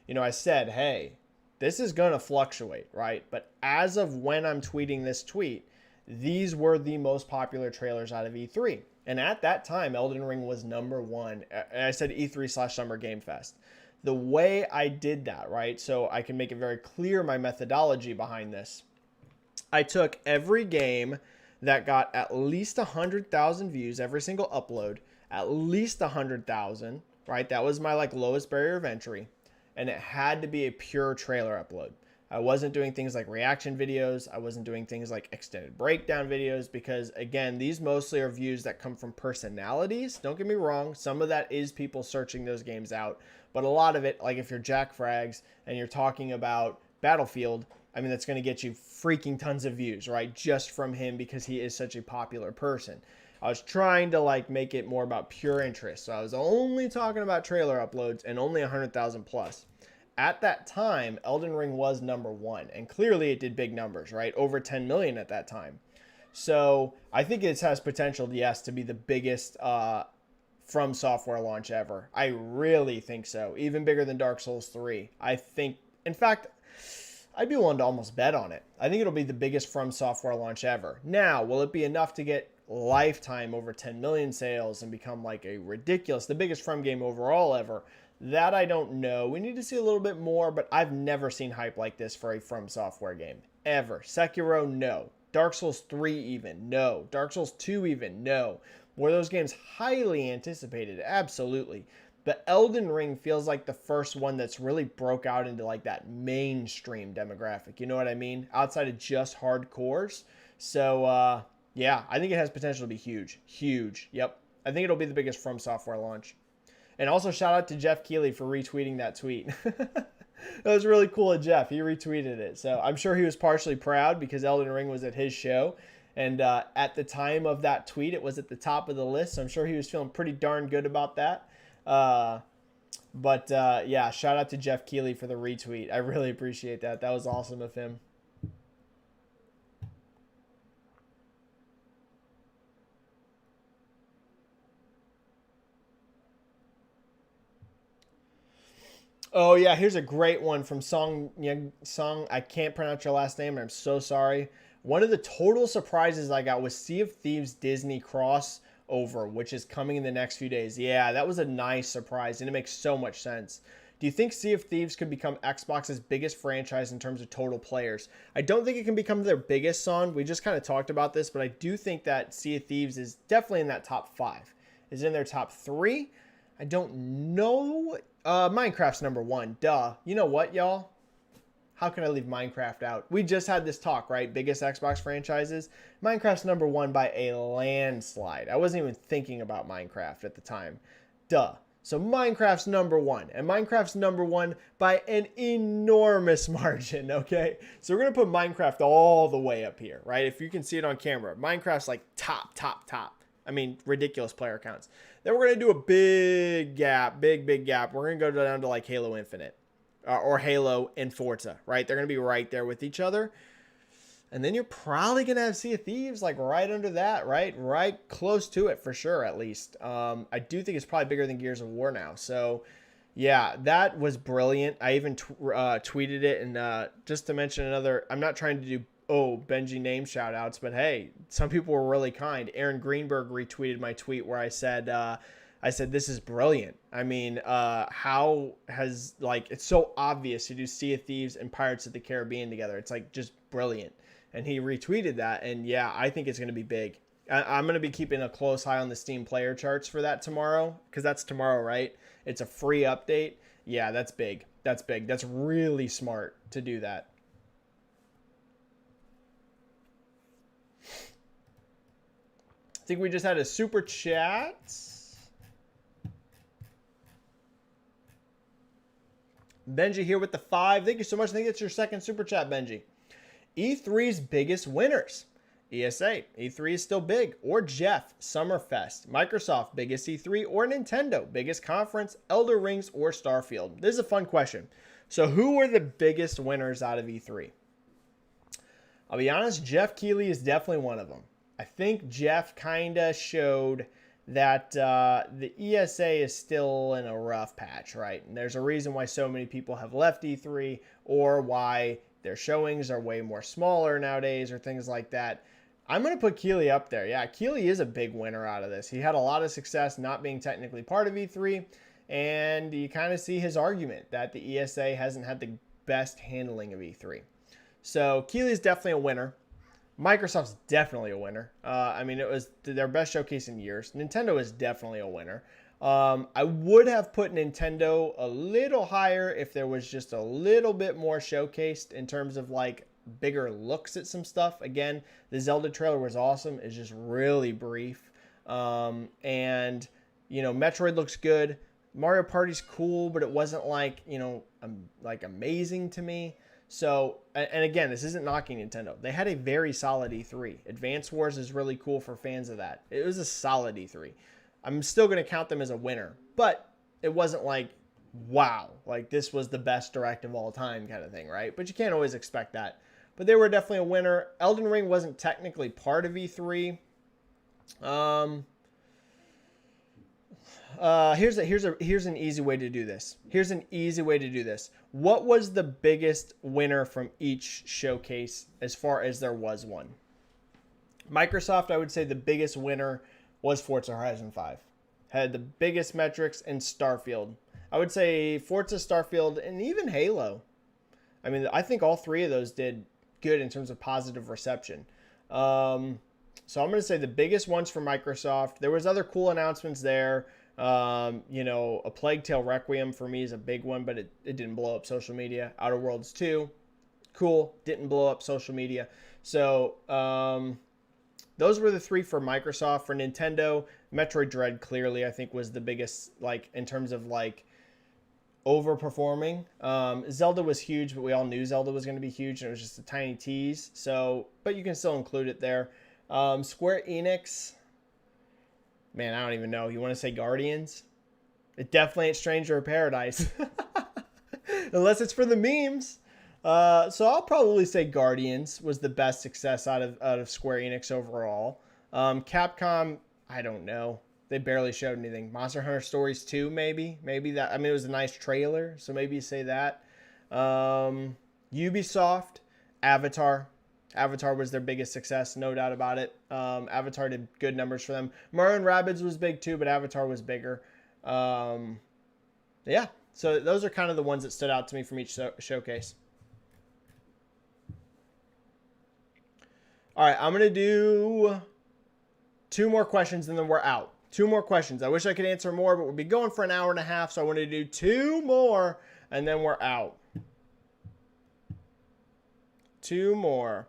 I said, hey, this is going to fluctuate, right? But as of when I'm tweeting this tweet, these were the most popular trailers out of E3. And at that time, Elden Ring was number one. And I said E3/Summer Game Fest. The way I did that, right? So I can make it very clear my methodology behind this. I took every game that got at least 100,000 views, every single upload, at least 100,000, right? That was my lowest barrier of entry. And it had to be a pure trailer upload. I wasn't doing things like reaction videos. I wasn't doing things like extended breakdown videos because, again, these mostly are views that come from personalities. Don't get me wrong. Some of that is people searching those games out. But a lot of it, like if you're Jack Frags and you're talking about Battlefield, I mean, that's going to get you freaking tons of views, right? Just from him because he is such a popular person. I was trying to make it more about pure interest. So I was only talking about trailer uploads and only 100,000 plus. At that time, Elden Ring was number one, and clearly it did big numbers, right? Over 10 million at that time. So I think it has potential, yes, to be the biggest From Software launch ever. I really think so. Even bigger than Dark Souls 3. I think, in fact, I'd be willing to almost bet on it. I think it'll be the biggest From Software launch ever. Now, will it be enough to get lifetime over 10 million sales and become the biggest From game overall ever? That I don't know. We need to see a little bit more, but I've never seen hype like this for a From Software game. Ever. Sekiro, no. Dark Souls 3 even, no. Dark Souls 2 even, no. Were those games highly anticipated? Absolutely. But Elden Ring feels like the first one that's really broke out into that mainstream demographic. You know what I mean? Outside of just hardcores. So, yeah, I think it has potential to be huge. Huge. Yep. I think it'll be the biggest From Software launch. And also shout out to Jeff Keighley for retweeting that tweet. That was really cool of Jeff. He retweeted it. So I'm sure he was partially proud because Elden Ring was at his show. And at the time of that tweet, it was at the top of the list. So I'm sure he was feeling pretty darn good about that. Yeah, shout out to Jeff Keighley for the retweet. I really appreciate that. That was awesome of him. Oh yeah, here's a great one from Song. I can't pronounce your last name, and I'm so sorry. One of the total surprises I got was Sea of Thieves Disney crossover, which is coming in the next few days. Yeah, that was a nice surprise, and it makes so much sense. Do you think Sea of Thieves could become Xbox's biggest franchise in terms of total players? I don't think it can become their biggest, Son. We just kind of talked about this, but I do think that Sea of Thieves is definitely in that top 5. Is it in their top 3? I don't know. Minecraft's number 1. Duh. You know what, y'all? How can I leave Minecraft out? We just had this talk, right? Biggest Xbox franchises. Minecraft's number 1 by a landslide. I wasn't even thinking about Minecraft at the time. Duh. So Minecraft's number 1. And Minecraft's number 1 by an enormous margin, okay? So we're going to put Minecraft all the way up here, right? If you can see it on camera. Minecraft's top. I mean, ridiculous player counts. Then we're going to do a big gap. We're going to go down to Halo Infinite. Or Halo and Forza, right? They're going to be right there with each other. And then you're probably going to have Sea of Thieves right under that, right? Right close to it for sure, at least. I do think it's probably bigger than Gears of War now. So, yeah, that was brilliant. I even tweeted it. And just to mention another, I'm not trying to do, Benji name shout outs, but hey, some people were really kind. Aaron Greenberg retweeted my tweet where I said, this is brilliant. I mean, how has, it's so obvious to do Sea of Thieves and Pirates of the Caribbean together. It's just brilliant. And he retweeted that. And yeah, I think it's going to be big. I'm going to be keeping a close eye on the Steam player charts for that tomorrow. Because that's tomorrow, right? It's a free update. Yeah, that's big. That's big. That's really smart to do that. I think we just had a super chat. Benji here with the 5. Thank you so much. I think it's your second super chat, Benji. E3's biggest winners. ESA. E3 is still big. Or Jeff. Summerfest. Microsoft. Biggest E3. Or Nintendo. Biggest conference. Elder Rings or Starfield. This is a fun question. So who were the biggest winners out of E3? I'll be honest. Jeff Keighley is definitely one of them. I think Jeff kind of showed that the ESA is still in a rough patch, right? And there's a reason why so many people have left E3, or why their showings are way more smaller nowadays, or things like that. I'm going to put Keeley up there. Yeah, Keeley is a big winner out of this. He had a lot of success not being technically part of E3, and you kind of see his argument that the ESA hasn't had the best handling of E3. So Keeley is definitely a winner. Microsoft's definitely a winner. I mean, it was their best showcase in years. Nintendo is definitely a winner. I would have put Nintendo a little higher if there was just a little bit more showcased in terms of like bigger looks at some stuff. Again, the Zelda trailer was awesome. It's just really brief. And, you know, Metroid looks good. Mario Party's cool, but it wasn't like, you know, like amazing to me. So, and again, this isn't knocking Nintendo. They had a very solid E3. Advance Wars is really cool for fans of that. It was a solid E3. I'm still going to count them as a winner, but it wasn't like, wow, like this was the best direct of all time kind of thing, right? But you can't always expect that. But they were definitely a winner. Elden Ring wasn't technically part of E3. Here's an easy way to do this. What was the biggest winner from each showcase as far as there was one? Microsoft, I would say the biggest winner was Forza Horizon 5. Had the biggest metrics, in Starfield. I would say Forza, Starfield, and even Halo. I mean, I think all three of those did good in terms of positive reception. So I'm going to say the biggest ones for Microsoft. There was other cool announcements there. You know, A Plague Tale Requiem for me is a big one, but it didn't blow up social media. Outer Worlds 2, cool, didn't blow up social media. So those were the three for Microsoft. For Nintendo, Metroid Dread clearly I think was the biggest, like in terms of like overperforming. Zelda was huge, but we all knew Zelda was going to be huge, and it was just a tiny tease. So, but you can still include it there. Square Enix. Man, I don't even know. You want to say Guardians? It definitely ain't Stranger of Paradise. Unless it's for the memes. So I'll probably say Guardians was the best success out of Square Enix overall. Capcom, I don't know. They barely showed anything. Monster Hunter Stories 2, maybe. Maybe that. I mean, it was a nice trailer, so maybe you say that. Ubisoft, Avatar. Avatar was their biggest success, no doubt about it. Avatar did good numbers for them. Mario and Rabbids was big too, but Avatar was bigger. Yeah, so those are kind of the ones that stood out to me from each showcase. All right, I'm going to do 2 more questions and then we're out. 2 more questions. I wish I could answer more, but we'll be going for an hour and a half, so I want to do 2 more and then we're out. 2 more.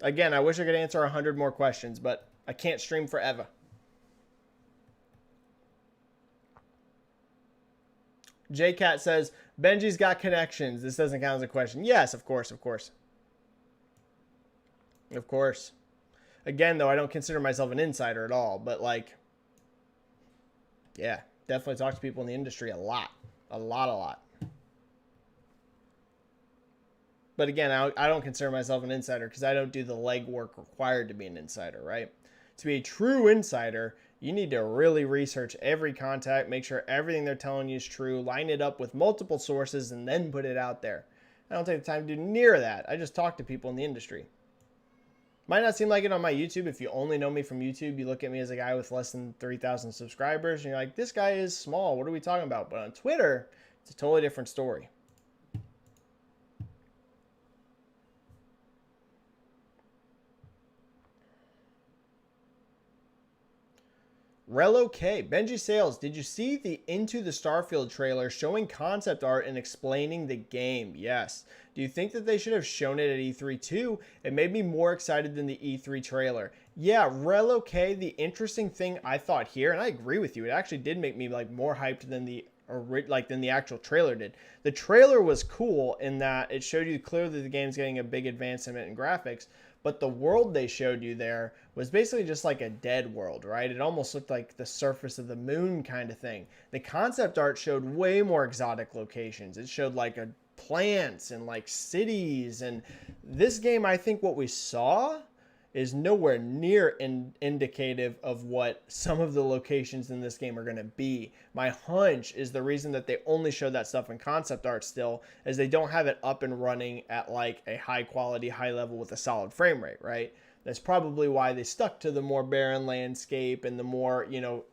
Again, I wish I could answer 100 more questions, but I can't stream forever. JCat says, Benji's got connections. This doesn't count as a question. Yes, of course, of course. Of course. Again, though, I don't consider myself an insider at all, but like, yeah, definitely talk to people in the industry a lot. A lot. But again, I don't consider myself an insider because I don't do the legwork required to be an insider, right? To be a true insider, you need to really research every contact, make sure everything they're telling you is true, line it up with multiple sources, and then put it out there. I don't take the time to do near that. I just talk to people in the industry. Might not seem like it on my YouTube. If you only know me from YouTube, you look at me as a guy with less than 3,000 subscribers, and you're like, this guy is small. What are we talking about? But on Twitter, it's a totally different story. Relo K, Benji-Sales, did you see the Into the Starfield trailer showing concept art and explaining the game? Yes. Do you think that they should have shown it at E3 too? It made me more excited than the E3 trailer. Yeah, Relo K, the interesting thing I thought here, and I agree with you, it actually did make me like more hyped than the actual trailer did. The trailer was cool in that it showed you clearly that the game's getting a big advancement in graphics, but the world they showed you there was basically just like a dead world, right? It almost looked like the surface of the moon kind of thing. The concept art showed way more exotic locations. It showed like plants and like cities. And this game, I think what we saw is nowhere near indicative of what some of the locations in this game are going to be. My hunch is the reason that they only show that stuff in concept art still is they don't have it up and running at like a high quality, high level with a solid frame rate, right? That's probably why they stuck to the more barren landscape and the more,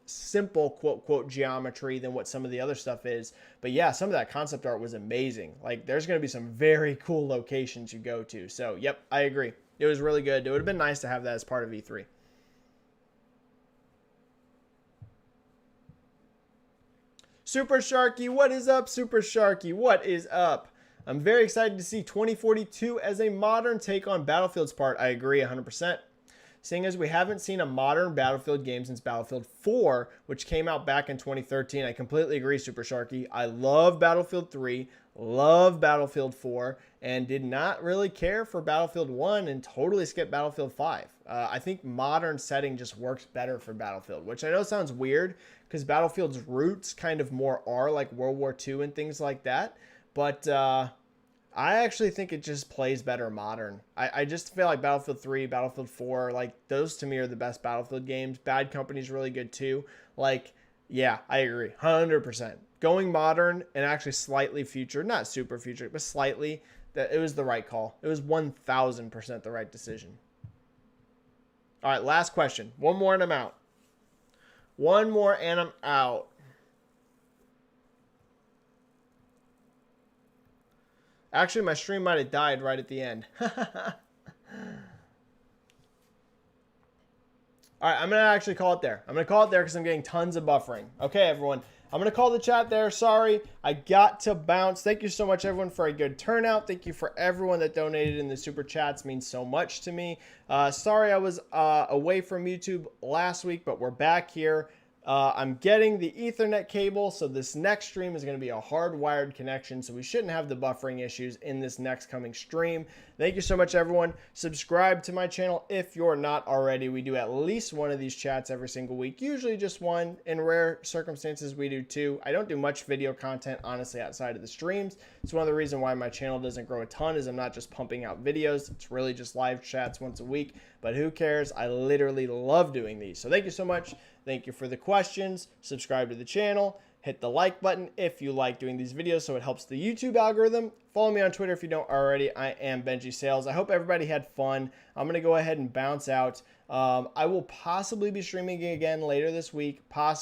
simple quote, quote, geometry than what some of the other stuff is. But yeah, some of that concept art was amazing. Like, there's going to be some very cool locations you go to. So, yep, I agree. It was really good. It would have been nice to have that as part of E3. Super Sharky, what is up, Super Sharky? What is up? I'm very excited to see 2042 as a modern take on Battlefield's part. I agree 100%. Seeing as we haven't seen a modern Battlefield game since Battlefield 4, which came out back in 2013. I completely agree, Super Sharky. I love Battlefield 3, love Battlefield 4, and did not really care for Battlefield 1 and totally skipped Battlefield 5. I think modern setting just works better for Battlefield, which I know sounds weird because Battlefield's roots kind of more are like World War II and things like that. But I actually think it just plays better modern. I just feel like Battlefield 3, Battlefield 4, like those to me are the best Battlefield games. Bad Company's really good too. Like, yeah, I agree. 100%. Going modern and actually slightly future, not super future, but slightly, that it was the right call. It was 1000% the right decision. All right, last question. One more and I'm out. One more and I'm out. Actually, my stream might have died right at the end. All right, I'm going to actually call it there. I'm going to call it there because I'm getting tons of buffering. Okay, everyone. I'm going to call the chat there. Sorry, I got to bounce. Thank you so much, everyone, for a good turnout. Thank you for everyone that donated in the super chats. It means so much to me. Sorry I was away from YouTube last week, but we're back here. I'm getting the Ethernet cable, so this next stream is going to be a hardwired connection, so we shouldn't have the buffering issues in this next coming stream. Thank you so much, everyone. Subscribe to my channel if you're not already. We do at least one of these chats every single week, usually just one. In rare circumstances, we do two. I don't do much video content, honestly, outside of the streams. It's one of the reasons why my channel doesn't grow a ton is I'm not just pumping out videos. It's really just live chats once a week, but who cares? I literally love doing these. So thank you so much. Thank you for the questions. Subscribe to the channel. Hit the like button if you like doing these videos so it helps the YouTube algorithm. Follow me on Twitter if you don't already. I am Benji-Sales. I hope everybody had fun. I'm going to go ahead and bounce out. I will possibly be streaming again later this week. Possibly.